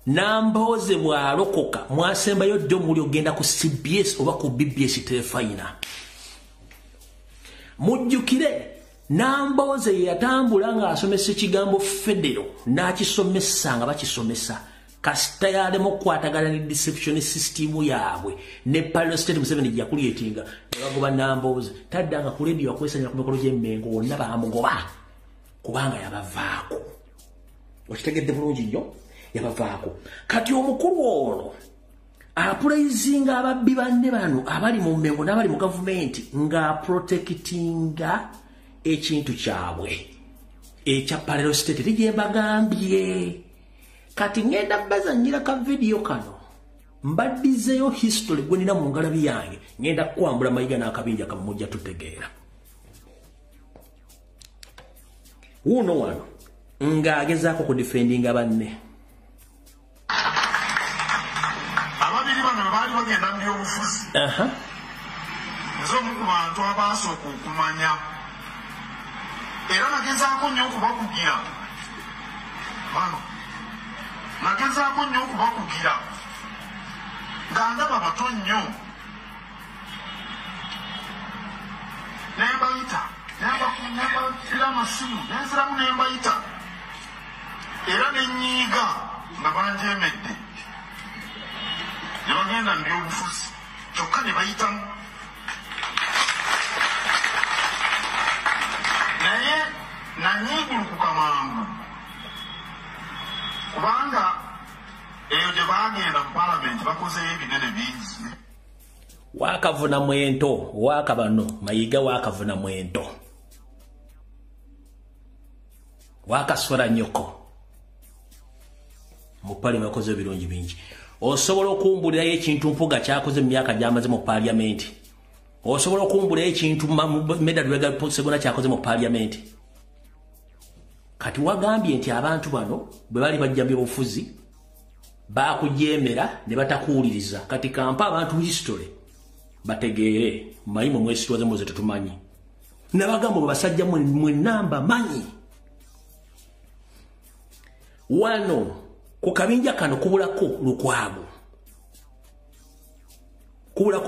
Nambooze bwalokoka mwasembayo ddi omuli ogenda ku CBS oba ku BBS telefayina. Mujjukire Nambooze yatambula ng'asomesa ekigambo federo n'akisomesa nga bakisomesa kasita yalema okukwatagana ne deception system yaabwe ne parallel state Museveni gya creatinga bagoba Nambooze taddanga ku radio akwesanya ku mikolo gy'emmengo wonna baamugoba kubanga yabavaako okitegedde bulungi nnyo yabavaako kati omukulu ono apulaizinga ababbi banne bano abali mu mmengo n'abali mu gavumenti ng'aprotectinga ekintu kyabwe ekya parallel state tigyembagambye kati ngenda bazanyira ka video kano mbaddizeyo history gwe nina mu ngalabi yange ngenda kwambula Mayiga n'akabinja kamujja tutegeera wuno wano ng'agezaako ku defendinga banne ababiri bano baali bagenda mu byobufuzi nze omu ku bantu abaasooka okumanya era nagezaako nnyo okubakugira bano nagezaako nnyo okubakugira nga ndaba bato nnyo nembayita nembatira amasimu nenziramu nembayita era nenyiiga nga banjeemedde ne bagenda mu byobufuzi kyokka ne bayitamu naye nanyiigulukuka mangu kubanga eyo gye bagenda mu palamenti bakozeyo ebinene bingi wakavuna mwento wakabano Mayiga wakavuna mwento wakaswera nyoko mu parliament yakoze ebirungi bingi osobola okumbulirayo ekintu mpuga kyakoze mu myaka gyamaze mu parliament osobola okumbulirayo ekintu Medal Lwega Ssegona kyakoze mu parliament kati wagambye nti abantu bano bwe bali bajja byobufuzi bakujeemera ne batakuwuliriza kati kampa abantu history bategeere mayimu mwesitwaze muze tetumanyi nabagamba bwe basajja mwe namba manyi wano ku kabinja kano kubulako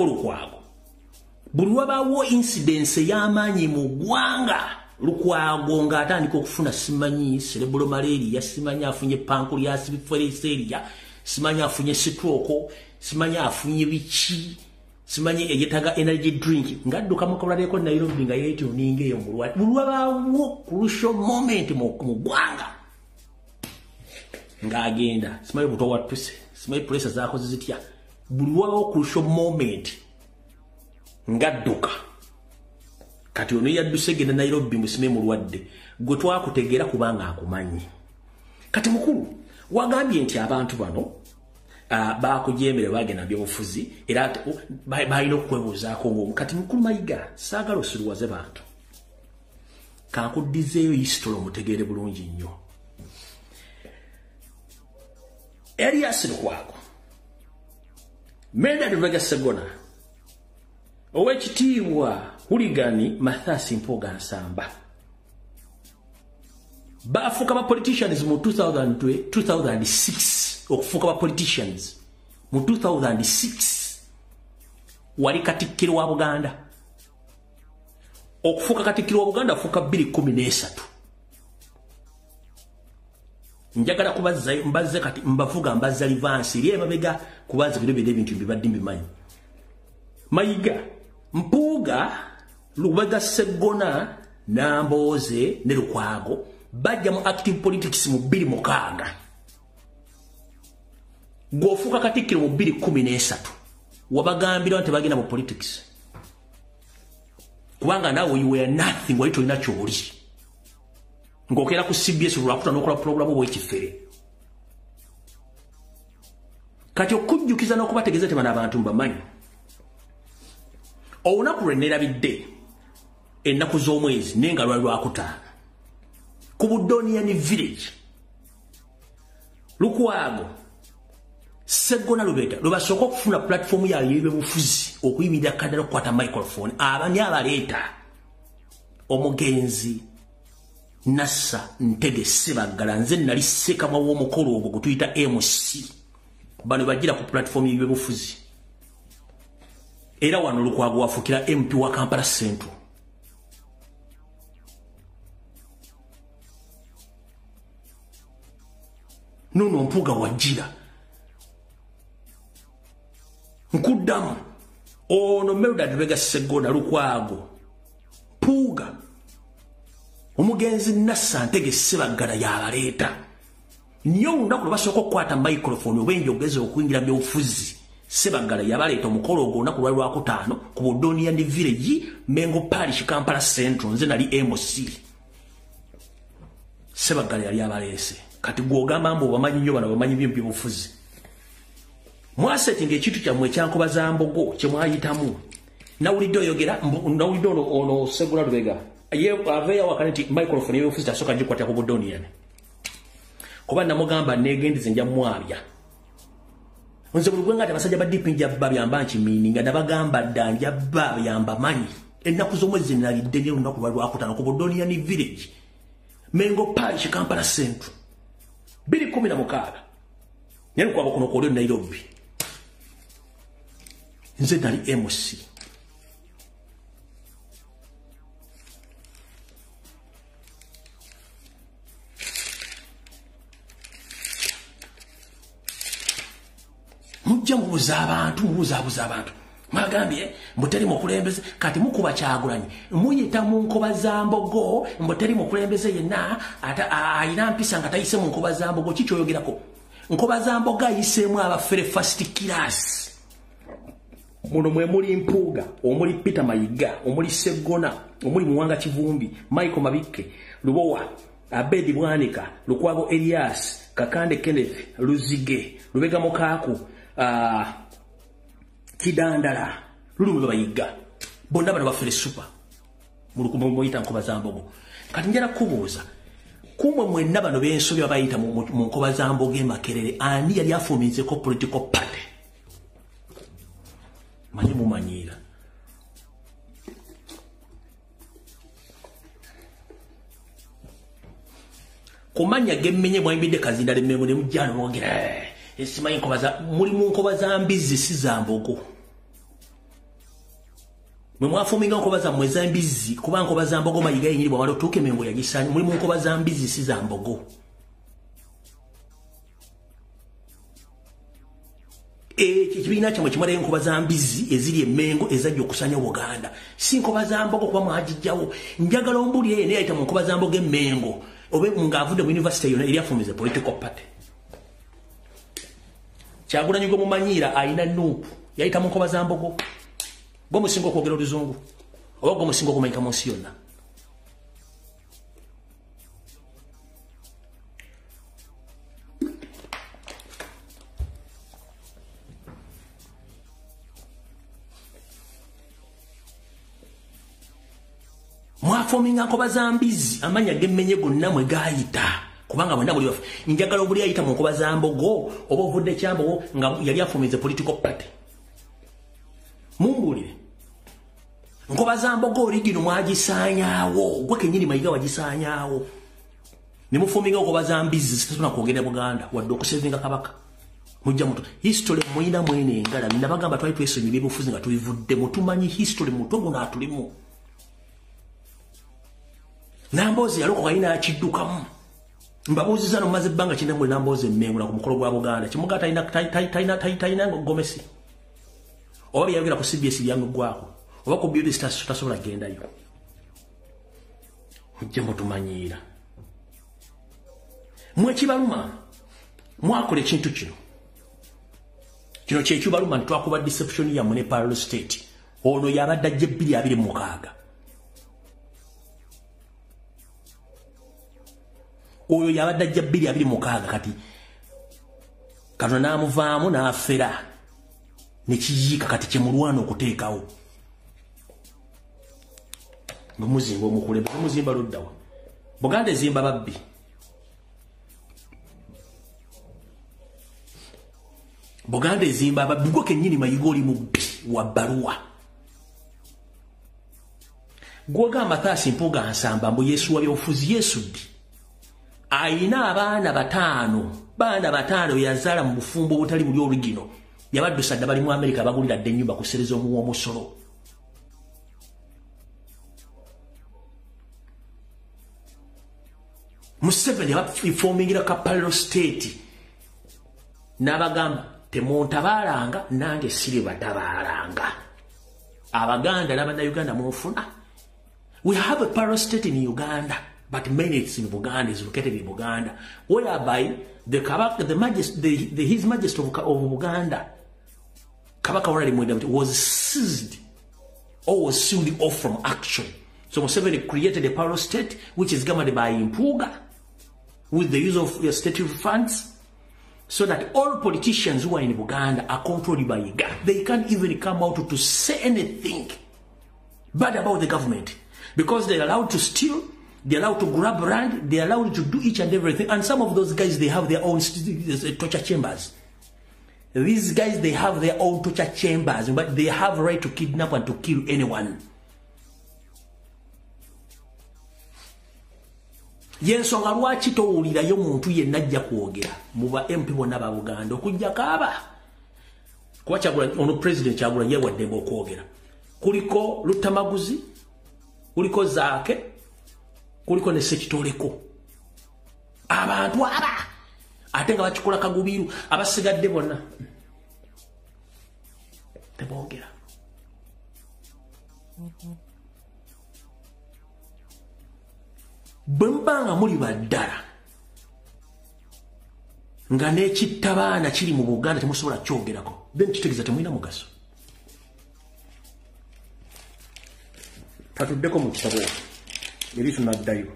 Lukwago buli wabaawo incidence y'amaanyi mu ggwanga Lukwago ng'atandika okufuna simanyi cerebral malaria simanyi afunye pancreas biferiseria simanyi afunye stroke simanyi afunye biki simanyi eyetaga energy drink ngadduka mukolaleko Nairobi nga yeetyo ningeyo mulwati buli wabaawo crucial moment mu ggwanga ng'agenda simanyi buto watuse simanyi pressure zaakoze zitya buli wabaawo crucial moment ngadduka kati ono yadduse genda Nairobi musime mulwadde gwe twakutegeera kubanga akumanyi kati mukulu wagambye nti abantu bano bakujeemera bagenda byobufuzi era balina okwebuuzaako ng'omu kati mukulu Mayiga saagala osiruwaze bantu kankuddizeeyo history omutegeere bulungi nnyo Erias Lukwago Medal Lwega Ssegona owekitiibwa Huligani Mathasi Mpoga Nsamba bafuka ba politicians mu 2006 okufuka ba politicians mu 2006 wali katikkiro wa Buganda okufuka katikkiro wa Buganda afuka 2013 njagala kubaza mbaze kati mbavuga mbaza livansi liye mabega kubaza bino ebintu bibadde mbimanyi Mayiga Mpuuga Lwega Ssegona Nambooze ne Lukwago bajja mu active politics mu 2006 gofuka katikkiro mu 2013 wabagambira nti bagenda mu politics kubanga nawe you were nothing wali tolina kyoli ngokera ku CBS lwakuta n'okola program obwekifere kati okujjukiza n'okubategeeza tebana abantu mbamanyi olunaku lwe neerabidde ennaku z'omwezi nenga lwali lwakutaano ku Budonian village Lukwago Ssegona Lubega lwe basooka okufuna platform yayo y'ebyobufuzi okuyimirira kaddala okukwata microphone abani abaleeta omugenzi Nassa Ntege Ssebaggala nze nali ssekama w'omukolo ogwo gutuyita MC bano bagira ku platform y'ebyobufuzi era wano Lukwago wafukira MP wa Kampala Central nono Mpuuga wajira muddamu ono Mildred Lubega Sseggona Lukwago Puuga omugenzi Nassantege Ssebaggala yabaleeta niyo olunaku lwebasooka okukwata microphone obwenjogeza okuyingira mu byobufuzi Ssebaggala yabaleeta omukolo ogwo olunaku lwali lwakutaano ku Bodonian Village Mengo Parish Kampala Central nze nali MC Ssebaggala yali abaleese kati gw'ogamba mbu bamanyi nnyo bano bamanyi byo byobufuzi mwasetinga ekintu kyammwe ekyankobaza mbogo kye mwayitamu nawulidde oyogera nawulidde ono Sseggona Lubega ye aveeya wakane nti microphone y'obufuzi tasooka gikwata ku Bodonian kuba namugamba neegendize nja mwabya nze buli gwenga ati abasajja ba DP nja babyamba nkimiini nga nabagamba dda nja babyamba manyi ennaku z'omwezi nalidde ne olunaku lwali lwakutaano ku Bodonian Village Mengo Parish Kampala Central 2016 ne Lukwago kuno kw'oli Nairobi nze nali MC mujja mubuuza abantu mwagambye mbuteri mukulembeze kati mukuba Kyagulanyi muyita mu nkoba za mbogo mbuteri mukulembeze yenna ayina mpisa nga tayise mu nkoba za mbogo kikyoyogerako nkoba za mbogo ayiseemu abafere first class muno mwe muli Mpuuga omuli Peter Mayiga omuli Sseggona omuli Muwanga Kivumbi Michael Mabikke Lubowa Abedi Bwanika Lukwago Elias Kakande Kenneth Luzige Lubega Mukaaku Kidandala Lulu Bayiga bonna bano bafere super muyita nkoba za mbogo kati njala kubuuza kumwe mwenna bano b'ensobi abayita mu nkoba za mbogo Makerere ani yali afuuminzeko political party manyi mumanyira kumanya gemmenye mwayimbidde Kazindala Emmengo ne mujja n'ogera esimanyi nkoba za muli mu nkoba za mbizzi si za mbogo mwe mwafuminga nkoba za mwe za mbizzi kuba nkoba za mbogo Mayiga yenyini bwamala otuuka Emmengo yagisanya muli mu nkoba za mbizzi si za mbogo kibiina kyamwe kimalayo enkoba za mbizzi eziri Emmengo ezajja okusanya Buganda si nkoba za mbogo kuba mwagijjawo njagala ombulire yene yayita mu nkoba za mbogo Emmengo obe ng'avudde mu university yonna eri afumize political party Kyagulanyi gwe mumanyiira ayina nuupu yayita mu nkoba za mbogo gwe musinga okwogera Oluzungu oba gwe musinga okumanyika mu nsi yonna mwafominga nkoba za mbizzi amanya gemmenye gonna mwe gayita kubanga bonna buli bafu njagala obuli ayita mu nkoba za mbogo oba ovudde Kyambogo nga yali afumize political party mumbulire nkoba za mbogo origino mwagisaanyaawo gwe kennyini Mayiga wagisaanyaawo ne mufuminga nkoba za mbizzi sitatuna kwogera Buganda wadde okusevinga Kabaka mujja muto history mwina mwene engala nabagamba twali twesonyi byebufuzi nga tubivudde mutumanyi history muto guno atulimu Namboozi yalokoka ina akiddukamu mbabuuziza no maze ebbanga kinene mu Namboozi Emmengo na ku mukolo gwa Buganda kimuga talina Gomesi oba byayogera ku CBS byangu gwako oba ku beauty stars tasobola gendayo mujje mutumanyiira mwe kibaluma mwakola ekintu kino kyekibaluma ntitwakuba deception yammwe ne parallel state ono yabadde ajja 2026 oyo yabadde ajja 2026 kati Katonda n'amuvaamu n'afera ne kiyiika kati kyemulwana okuteekawo ng'omuzimba omukulembeze omuzimba luddawa Buganda ezimba babbi Buganda ezimba ababbi gwe kennyini Mayiga oli mubbi wa bbaluwa gw'ogamba Mathaasi Mpuuga Nsamba mbu Yesu wa byobufuzi Yesu ddi ayina abaana bataano yazaala mu bufumbo obutali buli origino yabaddusa dda bali mu America bagulira dde ennyumba kusereza omuwa omusolo Museveni yabafomingira ka parallel state n'abagamba temuntabalanga nange siri batabalanga abaganda n'abannayuganda munfuna. We have a parastate in Uganda, but many it's in Buganda, is located in Buganda, whereby the Kabaka, His Majesty of Buganda, Kabaka Mwenda, was seized or was sealed off from action. So Museveni created a parastate which is governed by Impuga with the use of state funds, so that all politicians who are in Buganda are controlled by IGA. They can't even come out to say anything bad about the government because they're allowed to steal, they're allowed to grab land, they're allowed to do each and everything. And some of those guys, they have their own torture chambers. These guys, they have their own torture chambers, but they have a right to kidnap and to kill anyone. Yensonga lwaki towulirayo muntu yenna ajja kwogera muba MP bonna ba Buganda okujja kaaba kuba Kyagulanyi ono president Kyagulanyi yawaddembe okwogera kuliko Lutamaguzi kuliko Zaake kuliko ne Sekitoleko abantu aba ate nga bakikola kagubiru abasigadde bonna teboogera. Bwembanga muli baddala nga n'ekittabaana kiri mu Buganda temusobola kyogerako, then kitegeeza temulina mugaso. Katuddeko mu kitabo eri tunaddayo.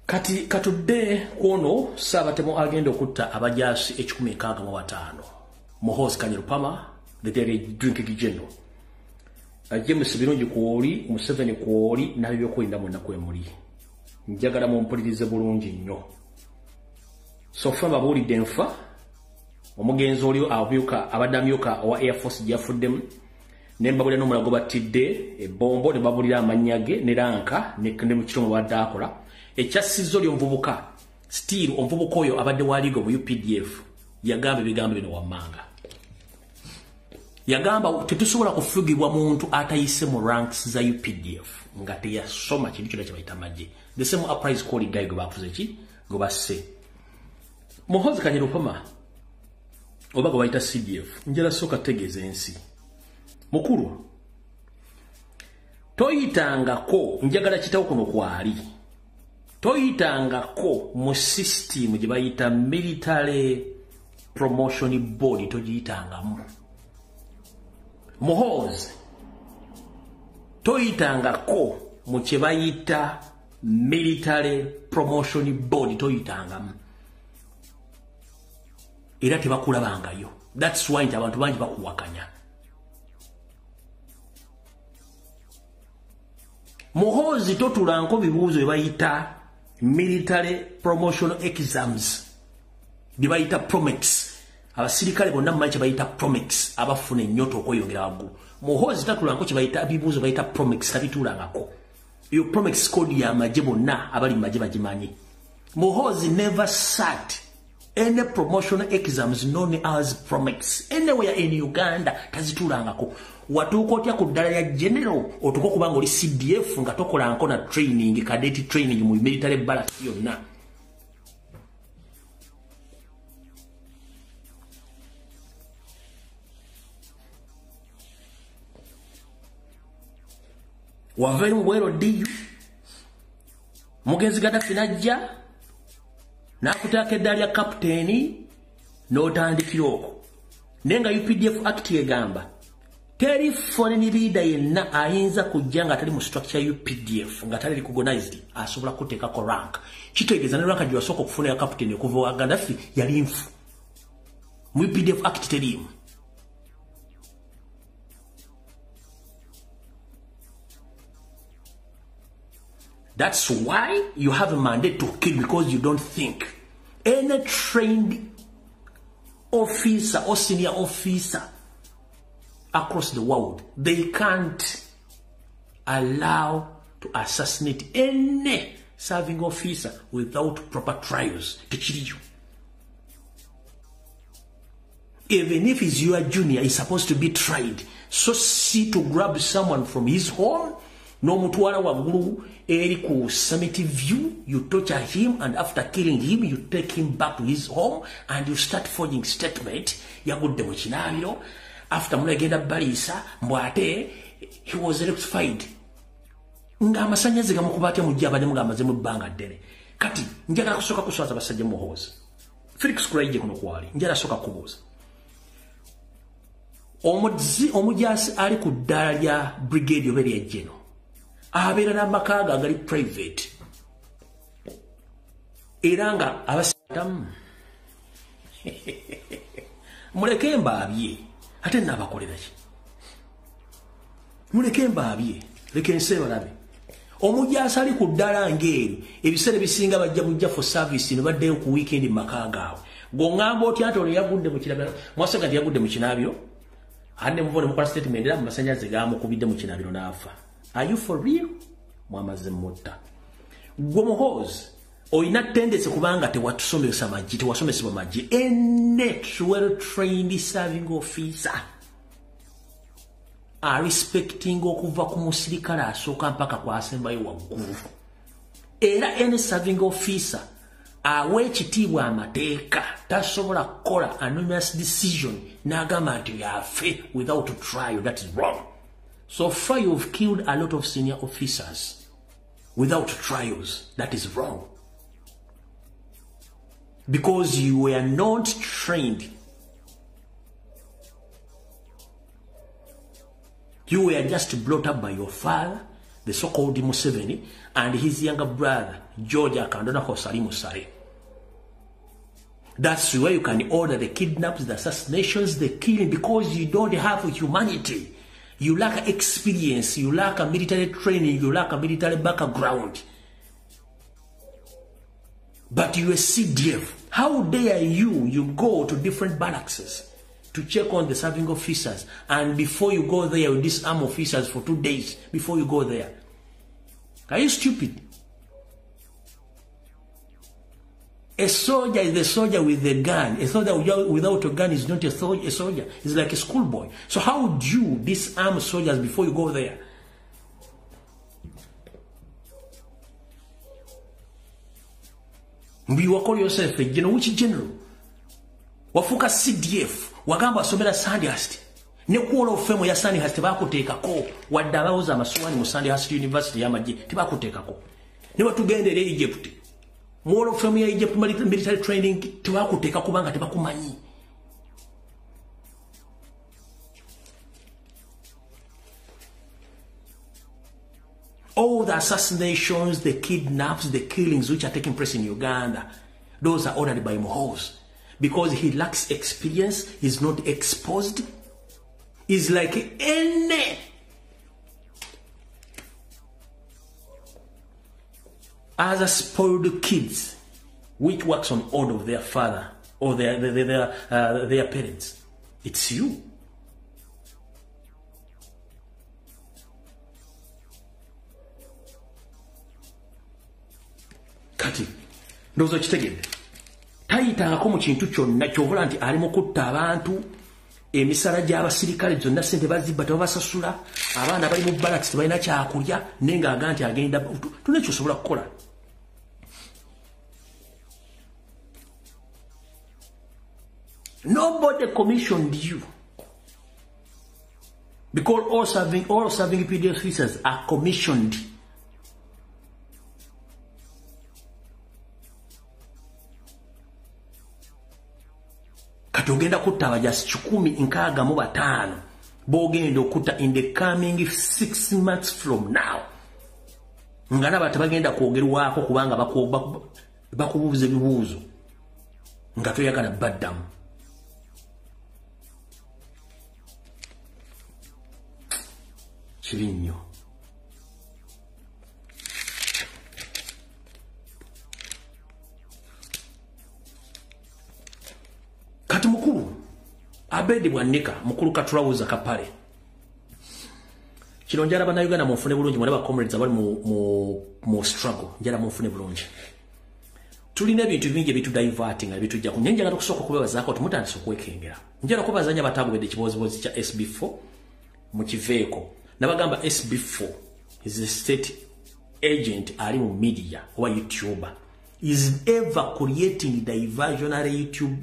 Kati katudde kuono Saabatemo agenda okutta abajasi 165 Muhoozi Kanyarupama the daily drinking general James birungi kuoli Museveni kuoli nabyo kwenda mu nakwe muri njagala mu mpulirize bulungi nnyo so fama buli denfa omugenzi oli abyuka abadamyoka wa Air Force jafuddemu nembabule no mulago batidde ebombo ne babulira amanyage ne ranka ne mu kitomo badakola ekyasizo ly'omuvubuka still omuvubuka oyo abadde waligo mu UPDF yagamba ebigambo bino wammanga yagamba tetusobola kufugibwa muntu atayise mu ranks za UPDF nga teyasoma kintu kyonna kyebayita magye the same uprise calling guy go bafuze ki go basse Muhoozi Kanyarupama oba go bayita CDF njala soka tegeze ensi mukuru toyitangako njagala kitawo kuno kwali toyitangako mu system gye bayita military promotion board toyitangamu Muhoozi toyitangako mu kye bayita military promotion board toyitangamu era tebakulabangayo. That's why nti abantu bangi bakuwakanya. Muhoozi totulanko bibuuzo bye bayita military promotional exams bye bayita promex abasirikale bonna mmanyi kye bayita promex abafuna ennyoto okweyongera waggulu. Muhoozi tatulanko kye bayita bibuuzo bayita promex tabituulangako. Iyo promex code ya magye bonna abali magye bagimanyi. Muhoozi never sat any promotional exams known as promex anywhere in Uganda tazituulangako. Watuuka otya ku ddala ya general otuko kubanga oli CDF nga tokolanko na training cadet training mu military barracks yonna. Waveri mwero diyu mugenzi Gaddafi najja nakutaka eddala lya kapteeni n'otandikira okwo nenga UPDF Act egamba teri foreign leader yenna ayinza kujja nga tali mu structure ya UPDF nga tali recognized asobola kuteekako rank. Kitegeeza ne rank gye wasooka okufuna ya kapteeni okuva wa Gaddafi yali nfu mu UPDF Act teriimu. That's why you have a mandate to kill, because you don't think any trained officer or senior officer across the world, they can't allow to assassinate any serving officer without proper trials. Even if he's your junior, he's supposed to be tried. So see to grab someone from his home, no mutwala wa guru, eriku summit view, you torture him, and after killing him, you take him back to his home, and you start forging statement, yagudde mu kinabiro, after munagenda balisa, mbwate, he was rectified. Nga amasanyaze gamukubate mujja abadde mugamaze mu bbanga ddene. Kati njagala kusooka kuswaza basajja muhoozi. Felix Kulaije kuno kwali, njagala soka kubuuza. Omujasi ali ku ddala lya brigade oba erya Geno abeera n'amaka agali private era nga abasitamu muleke mbaabye ate naabakolera ki muleke mbaabye leke nse balabe omujasi ali ku ddala ng'ero ebiseera bisinga bajja bujja for service ne baddeyo ku weekend mu maka gaabwe gongamba otya ati olwo yagudde mu kinabiro mwasanga nti yagudde mu kinabiro ande muvone mukola statement era amasanyaze gamukubidde mu kinabiro n'afa. Are you for real? Mwamaze mutta. Gwe muhoozi oyina tendency kubanga tewatusomesa maggi tewasomesebwa maggi. Any well-trained serving officer are respecting okuva ku musirikale asooka mpaka kwasembayo waggulu. Era any serving officer aw'ekitiibwa amateeka tasobola kukola anonymous decision n'agamba nti yafe without trial. That is wrong. So far you've killed a lot of senior officers without trials. That is wrong. Because you were not trained. You were just brought up by your father, the so-called Museveni, and his younger brother, George Akandona Kosari Musare. That's why you can order the kidnaps, the assassinations, the killing, because you don't have humanity. You lack experience, you lack a military training, you lack a military background. But you are CDF. How dare you go to different barracks to check on the serving officers, and before you go there, you disarm officers for 2 days before you go there? Are you stupid? A soldier is a soldier with a gun. A soldier without a gun is not a soldier. It's like a schoolboy. So how do you disarm soldiers before you go there? You call yourself a general. Which general? Wafuka CDF. Wagamba somera Sandhurst. Ne kuola ofemo ya Sandhurst tebakuteekako. Wadde abawuza amasomero mu Sandhurst University y'amagye tebakuteekako. Ne watugendera Egypt. More of from Egypt military training tebakuteka kubanga tebakumanyi. All the assassinations, the kidnaps, the killings which are taking place in Uganda, those are ordered by Muhoozi. Because he lacks experience, he's not exposed. He's like any other spoiled kids which works on order of their father or their parents. It's you. Kati ndozo kitegedde tayitaako mu kintu kyonna ky'obola nti ali mu kutta abantu, emisala gy'abasirikale gyonna ssente bazibba tebabasasula, abaana bali mu barracks tebalina kyakulya, naye ng'aga nti agenda tuna ekyosobola kukola. Nobody commissioned you. Because all serving PDF officers are commissioned. Kati ogenda kutta abajasi 165 bogenda okutta in the coming 6 months from now. Nga naba tebagenda kwogerwako kubanga bakubuuza ebibuuzo nga toyagala baddamu. Kibi nnyo. Kati mukulu Abedi Bwanika mukulu katulawuza kapale kino njala bannayuganda munfune bulungi mwalaba comrades abali mu struggle njala munfune bulungi tulina ebintu bingi ebitudiverting ebitujja ku nyenjala tukusooka okubebazaako tumutandise okwekengera njala kubazanya batagobedde ekibozibozi kya SB4 mu kiveeko nabagamba SB4 is a state agent ali mu media oba YouTuber is ever creating diversionary YouTube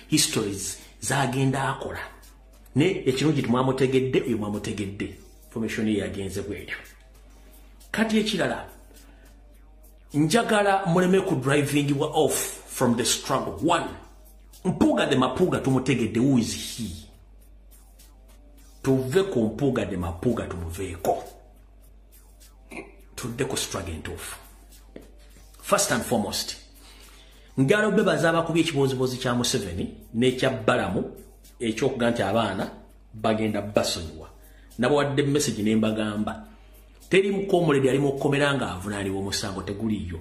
histories zagenda akola ne ekirungi tumwamutegedde oyo mwamutegedde information yagenze bwetyo kati ekirala njagala muleme ku driving wa off from the struggle. One, mpuga de mapuga tumutegedde who is he. Tuveko mpuga de mapuga tumuveko. Tudeko struggling off. First and foremost, ngalo beba zaba kubi ekibozibozi kya Museveni nekya Balamu ekyokuga nti abaana bagenda basonyiwa. Nabo wadde message nembagamba teri mukomoledi ali mukomeranga avunali wo musango teguliyo.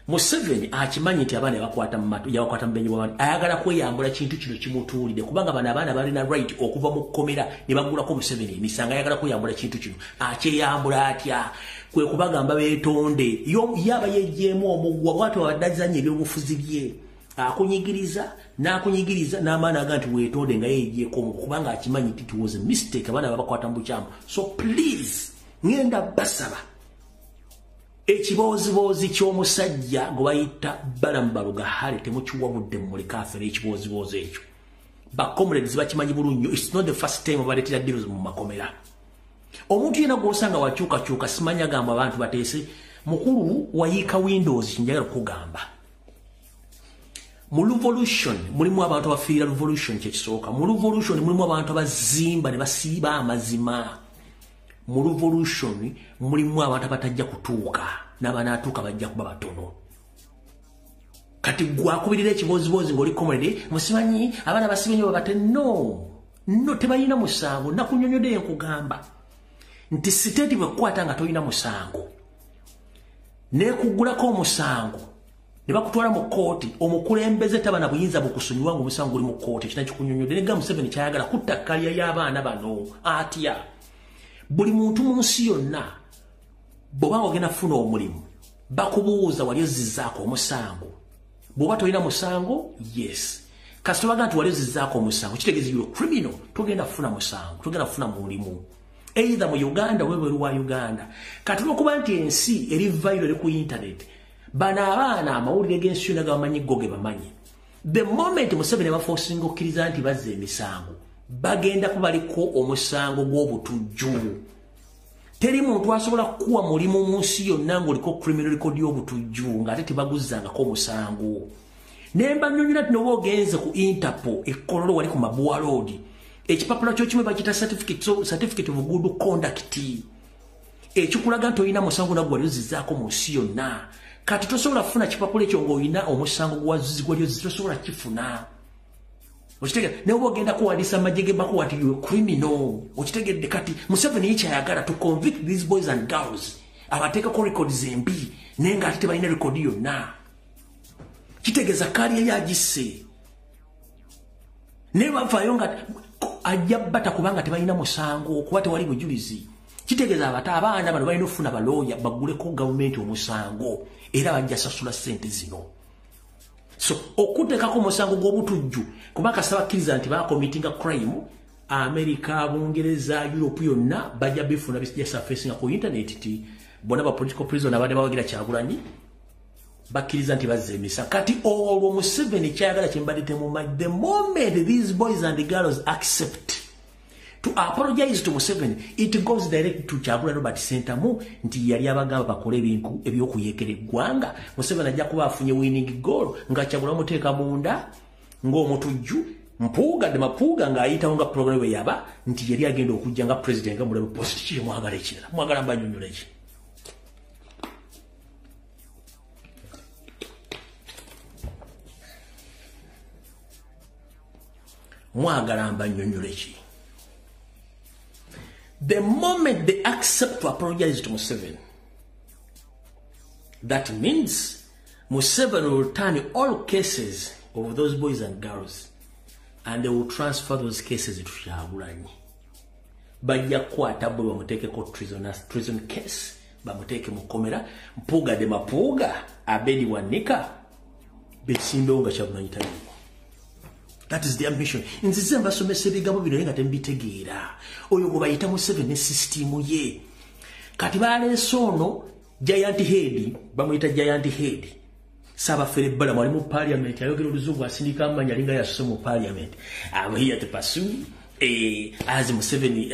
Museveni akimanyi nti abaana bakwata mmatu yakwata mbenyi bwabandi ayagala kweyambula kintu kino kimutulide kubanga bana abaana balina right okuva mu komera ne bagula ko Museveni nisanga ayagala kweyambula kintu kino akyeyambula atya kwe kubagamba betonde yo yaba yejjemu omugwa watu abadazanye ebyobufuzi bye akunyigiriza n'amaana aga nti weetonde nga yejjeko kubanga akimanyi nti it was a mistake abaana babakwata mu bukyamu. So please ngenda basaba ekibozibozi ky'omusajja gwe bayita Balamu Balugahale temukiwabudde muleka afere ekibozibozi ekyo. Ba comrades bakimanyi bulungi. It's not the first time baletera deals mu makomera. Omuntu yena gwosanga wakyukakyuka simanya gamba abantu bateese mukulu wayiika Windows njagala kugamba. Mu revolution mulimu abantu abafiira revolution kyekisooka. Mu revolution mulimu abantu abazimba ne basiiba amazima. Mu revolution mulimu abantu abatajja kutuuka n'abanaatuuka bajja kuba batono. Kati gwakubirira ekibozibozi ng'oli comrade musimanyi abaana basibenyo babate no tebalina musango nakunyonyodde nkugamba nti siteti bwekwata nga tolina musango nekugulako omusango ne bakutwala mu kooti omukulembeze taba na buyinza bukusonyiwa ng'omusango oli mu kooti kina kikunyonyodde ne Museveni kyayagala kutta kkalya y'abaana bano atya. Buli muntu mu nsi yonna bw'obanga ogenda kufuna omulimu bakubuuza wali ozizzaako omusango. Bw'oba tolina musango yes kasi tobaga nti wali ozizzaako omusango kitegeeza yo criminal togenda kufuna musango togenda kufuna mulimu either mu Uganda webweru wa Uganda. Kati olwokuba nti ensi eri viral eri ku internet bana abaana amawulire g'ensi yonna gabamanyi go ge bamanyi. The moment Museveni baforcinga okkiriza nti bazza emisango bagenda kubaliko omusango gw'obutujju. Teri muntu asobola kuwa mulimu mu nsi yonna ng'oliko criminal record y'obutujju ng'ate tebaguzzangako omusango. Nemba nnyonnyola ti noba ogenze ku Interpol ekkololo wali ku Mabuwa Road ekipapula kyo kimu bakita certificate of good conduct ekikulaga nti olina musango nagwo wali ozizzaako mu nsi yonna. Kati tosobola kufuna kipapula ekyo ng'olina omusango gwali ozizza tosobola kifuna. Okitegedde ne ogenda kuwandiisa amagye bakuwati you criminal. Okitegedde kati Museveni kyayagala to convict these boys and girls abateekako records embi naye ng'ate tebalina record yonna. Kitegeeza kali yagisse ne bavaayo nga ajja bata kubanga tebalina musango kuba tewali bujulizi. Kitegeeza abaana bano balina okufuna balooya baguleko gavumenti omusango era bajja sasula ssente zino. So okutekako musango gw'obutujju kuba kasaba kkiriza nti bakomitinga crime America, Bungereza, Europe yonna bajja bifuna bisija surfacing ku internet ti bona ba political prisoner abadde bawagira Kyagulanyi bakkiriza nti bazze emisa. Kati olwo Museveni kyayagala kyembadde temumanyi the moment these boys and the girls accept to apologize to Museveni it goes direct to Kyagulanyi Robert Sentamu nti yali abagamba bakole ebintu ebyokuyekera eggwanga. Museveni ajja kuba afunye winning goal nga Kyagulanyi muteeka munda ng'omutujju mpuuga de mapuuga ng'ayitawo nga program we yaba nti yali agenda okujja nga president nga mulabe post kiri mwagala ekirala mwagala mbanyonnyola ki. Mwagala mbanyonnyola ki. The moment they accept to apologize to Museveni, that means Museveni will return all cases of those boys and girls and they will transfer those cases to Kyagulanyi. bajja kukwata bwe bamuteekeko treason case bamuteeke mu kkomera Mpuuga de Mapuuga Abedi Wanika besimbewo nga Kyagulanyi taliwo. That is their mission. Nzize mbasomesa ebigambo bino naye nga tembitegeera. Oyo gwe bayita Museveni system ye. Kati baleese ono Giant Head bamuyita Giant Head. Saabafere Ebbala mwali mu parliament ayogera oluzungu asindika amanyi alinga yasose mu parliament. I'm here to pursue as Museveni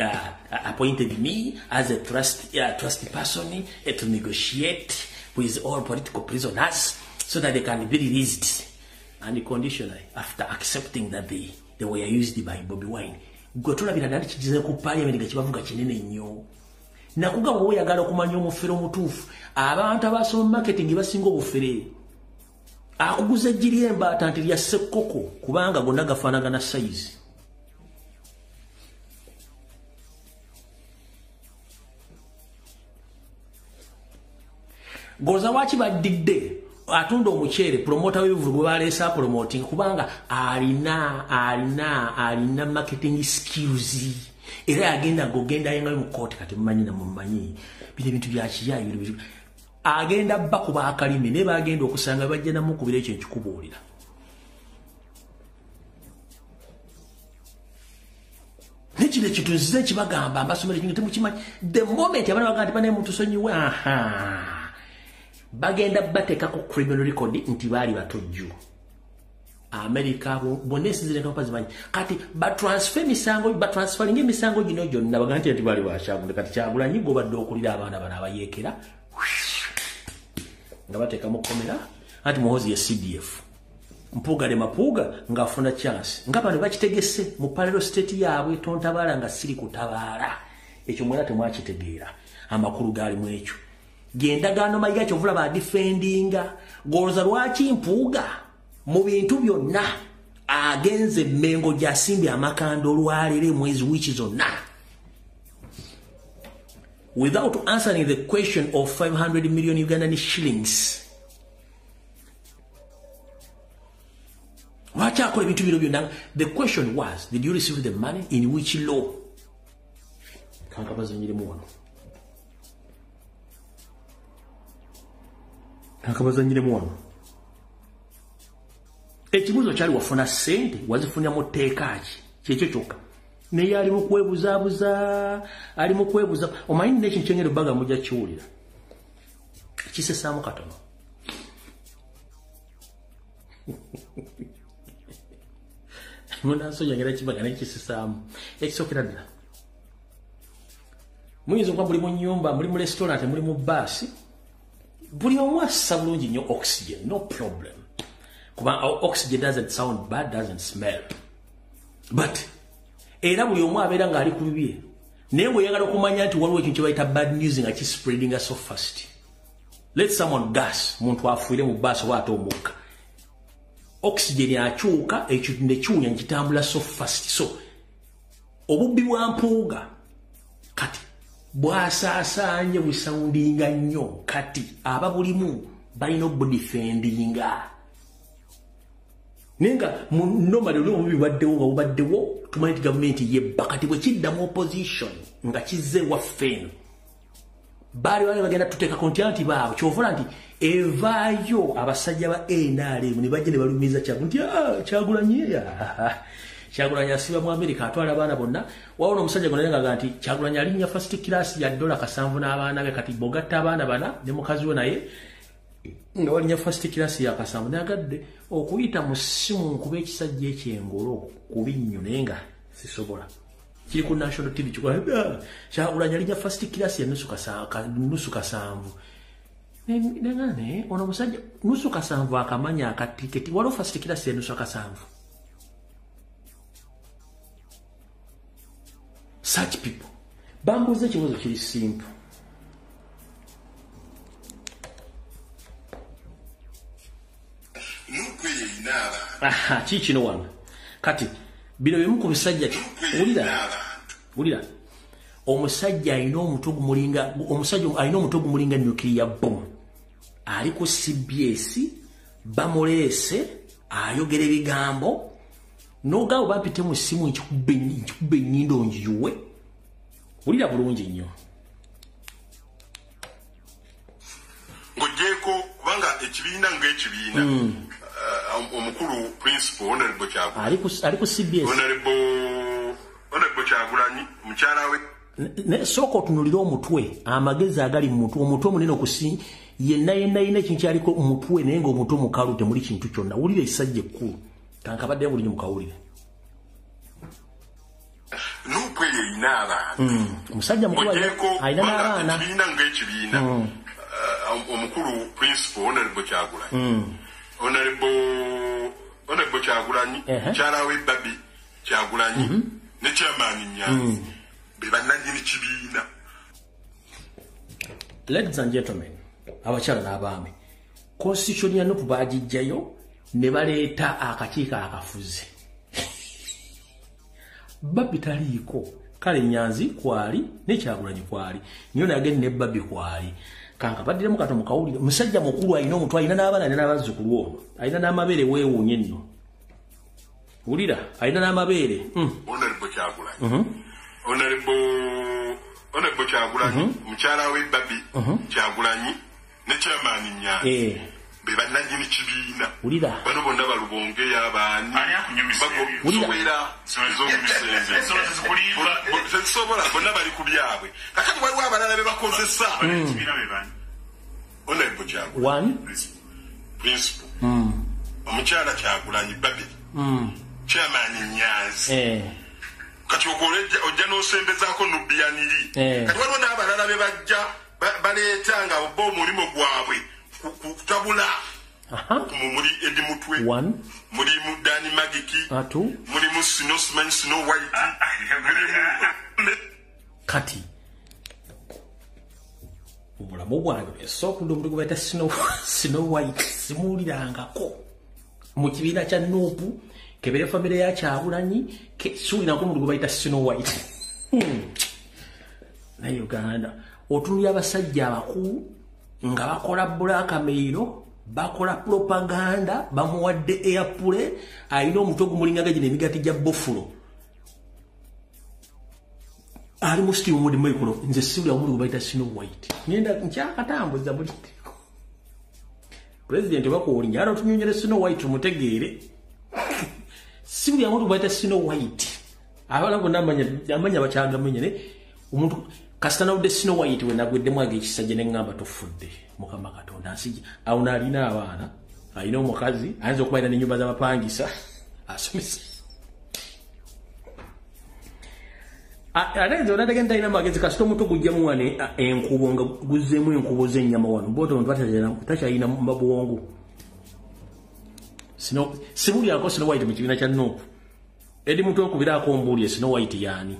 appointed me as a trust person to negotiate with all political prisoners so that they can be released unconditionally after accepting that they were used by Bobi Wine. Gotulabira nandi kigize ku parliament nga kibavuga kinene nnyo. Nakugamba oyagala okumanya omufere omutuufu abantu abasoma marketing basinga obufere. Akuguza ejjiri embaata nti lya ssekoko kubanga gonna gafaanagana size. Goza wachi badidde atunda omuchere promoter w'ebivugo baleesa promoting kubanga alina marketing skills era agenda gogenda yenga mu court kati mumanyi na mumanyi bile bintu bya kiyayo agenda bakuba akalimi ne bagenda okusanga bajja na mukubira ekyo nkikubuulira. Nekile kituzize kibagamba mbasomere kintu mukimanyi the moment abana baganda bane muntu sonyiwe bagenda bateka ku criminal record nti bali batojju. America bonesi zile kampazi manyi kati transferring emisango gino gyonna baganda nti bali bashagunde kati Kyagulanyi go badde okulira abaana bana abayekera nga bateka mu komera ati muhozi ya CDF Mpuuga de Mapuuga ngafuna chance nga bano bakitegese mu parallel state yaabwe tontabala nga siri kutabaala ekyo mwera temwakitegeera amakulu gali mu ekyo gendagano mayiga kyovula ba defendinga goloza lwaki Mpuuga mu bintu byonna agenze Mengo gyasimbi amakando olwalire mwezi wiki zonna without answering the question of 500 million Ugandan shillings. The question was, did you receive the money? In which law? Ekibuzo kyali wafuna sente wazifunya mu teeka ki kyekyo kyokka naye ali mu kwebuzaabuza omanyi n'ekintu kyengeri baga mujja kiwulira kisesaamu katono. Munansonyiwa ngera kibaga naye kisesaamu ekisookera ddala muyinza okuba muli mu nnyumba muli mu restaurant muli mu baasi buli omu assa bulungi nnyo oxygen no problem kuba oxygen doesn't sound bad, doesn't smell, but era buli omu abeera ng'ali ku bibye naye bwe yagala okumanya nti waliwo ekintu kye bayita bad news nga kispreadinga so fast. Let someone gas muntu afuire mu baasi oba ate omukka oxygen akyuka ekyo ne kiwunya nkitambula so fast. So obubbi bwa Mpuuga kati bwasaasaanye busoundinga nnyo kati ababulimu balina obudifendinga nenga normally obubi bwaddewo tumanyi nti gavumenti yebba kati bwe kiddamu opposition nga kizze waffeeno baali bagenda tuteekako nti anti baabwe kyovula nti evaayo abasajja ba NRM ne bajja ne balumiza Kyagulanyi asiba mu America atwala abaana bonna wawona omusajja gonna nga nti Kyagulanyi alinnya first class ya $7 n'abaana be kati bogatta abaana bana ne mukazi we naye nga walinya first class ya $7 nagadde okuyita mu ssimu nkuba ekisajja ekyengolo kubinnyo naye nga sisobola kiri ku national TV kikola Kyagulanyi alinya first class ya $7 nengane ono musajja $7 akamanya akatiketi waliwo first class ya $7. Such people. Bambuze ekibuzo kiri simple. Kiki no wano. Kati bino bimu ku bisajja ulira. Omusajja alina omutwe gumulinga nuclear bomb. Ali ku CBS bamuleese ayogera ebigambo. Noga wapite mu simu nkikubbe nnyindo njiwe ulira bulungi nnyo ng'ogyeko kubanga ekibiina ng'ekibiina omukulu principal honorable Kyagulanyi ali ku CBS honorable Kyagulanyi mukyala we ne soko otunulira omutwe amagezi agali mu omutwe munene okusi yenna ekintu kyaliko omutwe naye ng'omutwe mukalu temuli kintu kyonna wulira ekisajja ekkulu kankabadde buli nyo mukawulire nukwe yeyina abaana omusajja mukulu ayina n'abaana ekibiina ng'ekibiina omukulu principal honorable Kyagulanyi honorable Kyagulanyi mukyala we Babi Kyagulanyi ne chairman Nyanzi bebannannyini kibiina. Ladies and gentlemen, abakyala n'abaami, constitution ya Nuupu baagijjayo ne baleeta akakiiko akafuzi. Babi taliiko, kale Nyanzi kwali ne Kyagulanyi kwali, niyo nagende ne Babi kwali. Kanka baddiramu kato mukawulire, musajja mukulu alina omutwe alina n'abaana n'abazzukulu ono, alina n'amabeere weewuunye nno. Wulira, alina n'amabeere. Honorable Kyagulanyi. Honorable Kyagulanyi, mukyala we Babi Kyagulanyi ne chairman Nyanzi. Bebannannyini kibiina. Wulira. Bano bonna balubonge y'abaani. Wulira. Sobola bonna bali ku byabwe. Kakati waliwo abalala be bakozesa. Honorable Kyagulanyi. One. Principal. Omukyala Kyagulanyi Babi. Chairman Nyanzi. Kati ojja n'osembezaako Nubiyaniri. Kati waliwo n'abalala be bajja baleeta nga bo omulimu gwabwe kutabula. Muli Edi Mutwe. One. Mulimu Dani Magiki. Two. Mulimu Snow White. Kati. Obulamu bwange esookundi omuntu gwe bayita Snow White simuwulirangako. Mu kibiina kya Nuupu kebere famire ya Kyagulanyi suulirako omuntu gwe bayita Snow White. Naye Uganda otunulira abasajja abakulu nga bakola blackmail, bakola propaganda, bamuwadde airplay, alina omutwe gumulingaga gino emigati gya Buffalo. Ali musti omulimu ekuno nze siwulira omuntu gwe bayita Snow White. Ngenda nkyakatambuza buli nteko. President bakuwulinya era otunyonyere Snow White tumutegeere. Siwulira omuntu gwe bayita Snow White. Abala bonna amanya bakyagamenya ne omuntu kasitana udde Snow White we nagweddemu ag'ekisajja ne ngamba tofudde Mukama Katonda nsijja awo naalina abaana alina omukazi ayinza okubaira n'ennyumba z'abapangisa asomesa ate nze onatege ntalina amagezi kasita omuntu gujjamu wane enkubo nga guzzeemu enkubo z'ennyama wano botonto takyalina mabwongo sibulyako Snow White mu kibiina kya Nuupu Edi Mutwe okubiraako ombuulye Snow White yaani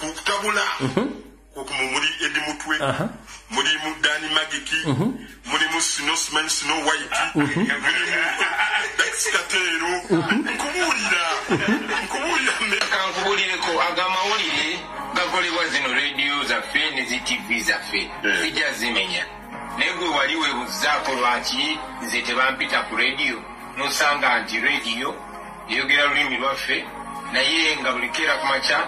kutabula muri Edi Mutwe mulimu Dani Magiki mulimu Snow White mulimu Dexkatero nkubulireko agamawulire gakolebwa zino rediyo zaffe ne TV zaffe zijja zimenya naye gwe wali weebuuzaako lwaki nze tebampita ku rediyo n'osanga nti rediyo eyogera lulimi lwaffe naye nga buli keera ku makya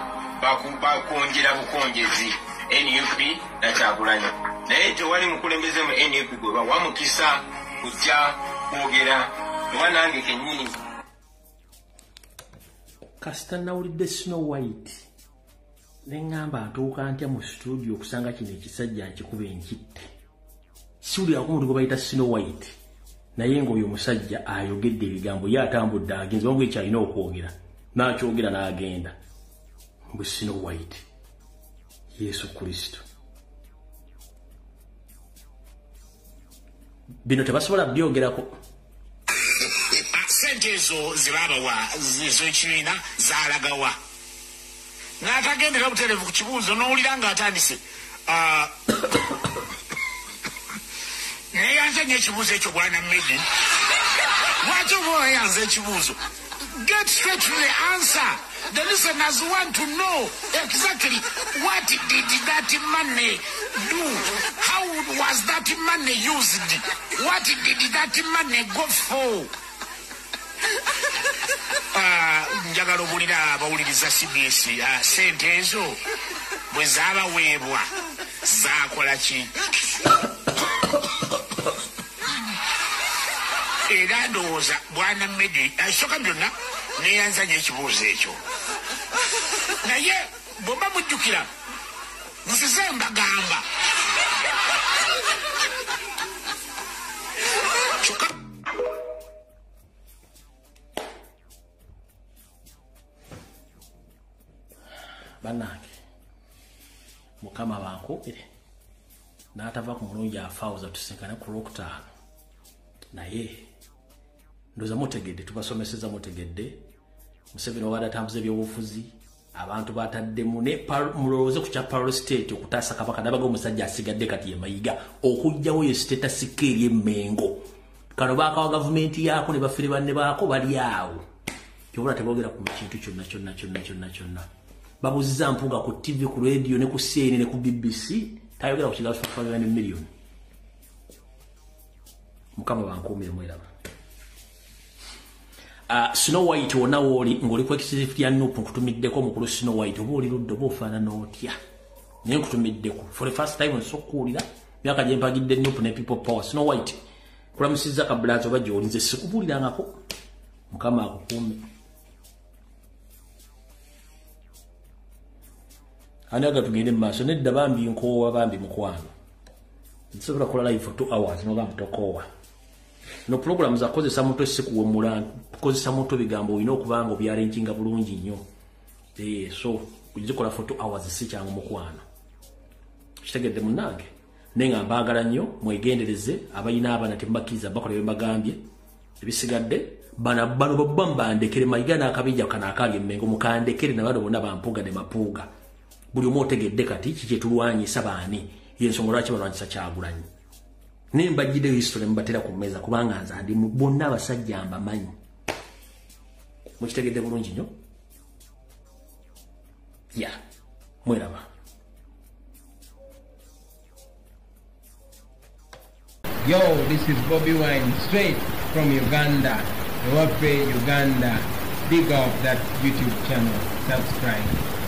bakwongera bukonjezi NUP na Kyagulanyi naye tewali mukulembeze mu NUP gwe bawa mukisa kujja kwogera oba nange kennyini kasita nawulidde Snow White ne ngamba atuuka ntya mu studio okusanga kino ekisajja nkikuba enkitte siwulirako omuntu gwe bayita Snow White naye ng'oyo omusajja ayogedde ebigambo ye atambudde agenze wabula ekyalina okwogera n'akyogera n'agenda mbu Snow White Yesu Kristo bino tebasobola byogerako sente ezo zebabawa ez'ekibiina zaalagawa n'atagendera butereevu ku kibuuzo n'owulira ng'atandise naye yanze nnyo ekibuuzo ekyo bwana Mmedi lwaki oba oyanze ekibuuzo get straight to the answer. The listeners want to know exactly what did that money do? How was that money used? What did that money go for? Njagala njagala obulira abawuliriza CBS sente ezo bwe zaabaweebwa zaakola ki era ndowooza bwana Medi asooka byonna neeyanzanya ekibuuzo ekyo naye bw'oba mujjukira nzize mbagamba bannange mukama bankubire n'atava ku mulungi afaawoza tusinkane ku Lwokutaano naye ndoza mutegedde tubasomeseza mutegedde Museveni wabadde atambuza ebyobufuzi abantu bataddemu ne mulowooze ku kya parole state okutaasa kabaka nabaga omusajja asigadde kati ye Mayiga okujjawo ye state sikeeri emmengo kano baakawa gavumenti yaako ne bafere banne baako bali awo kyobula teboogera ku kintu kyonna babuziza Mpuuga ku TV ku radio ne ku CNN ne ku BBC tayogera ku kigawo kya million mukama bankuumire mweraba Snow White wonna wooli ng'oli ku executive ya Nuupu nkutumiddeko omukulu Snow White oba oli ludde oba ofaanana otya naye nkutumiddeko for the first time nsokuwulira myaka gye mpagidde Nuupu ne People Power Snow White kulamusizza kabulaazi oba gy'olinze sikubuulirangako mukama akukuume ani aga tugende mu maaso nedda bambi nkoowa bambi mukwano nsobola kukola live for 2 hours nogamba tokoowa no program za kozesa moto sikuwemula kozesa moto bigambo olina okubanga obyalenkinga bulungi nnyo so kugikola for 2 hours si kyangu mukwano kitegedde munnange nenga mbaagala nnyo mwegendereze abayina abana tembakkiriza bakola bye mbagambye ebisigadde bano bambandekere Mayiga n'akabijja kana akali emmengo mukandekere nabalo bonna bampuuga ne mapuuga buli omu otegedde kati kiki kyetulwanyisa baani yensonga lwaki balwanyisa Kyagulanyi naye mbajjiddeyo history mbatera ku mmeeza kubanga nze ndi bonna abasajja mbamanyi mukitegedde bulungi nnyo ya mweraba Yo, this is Bobby Wine straight from Uganda. Ewaffe Uganda. Big up that YouTube channel. Subscribe.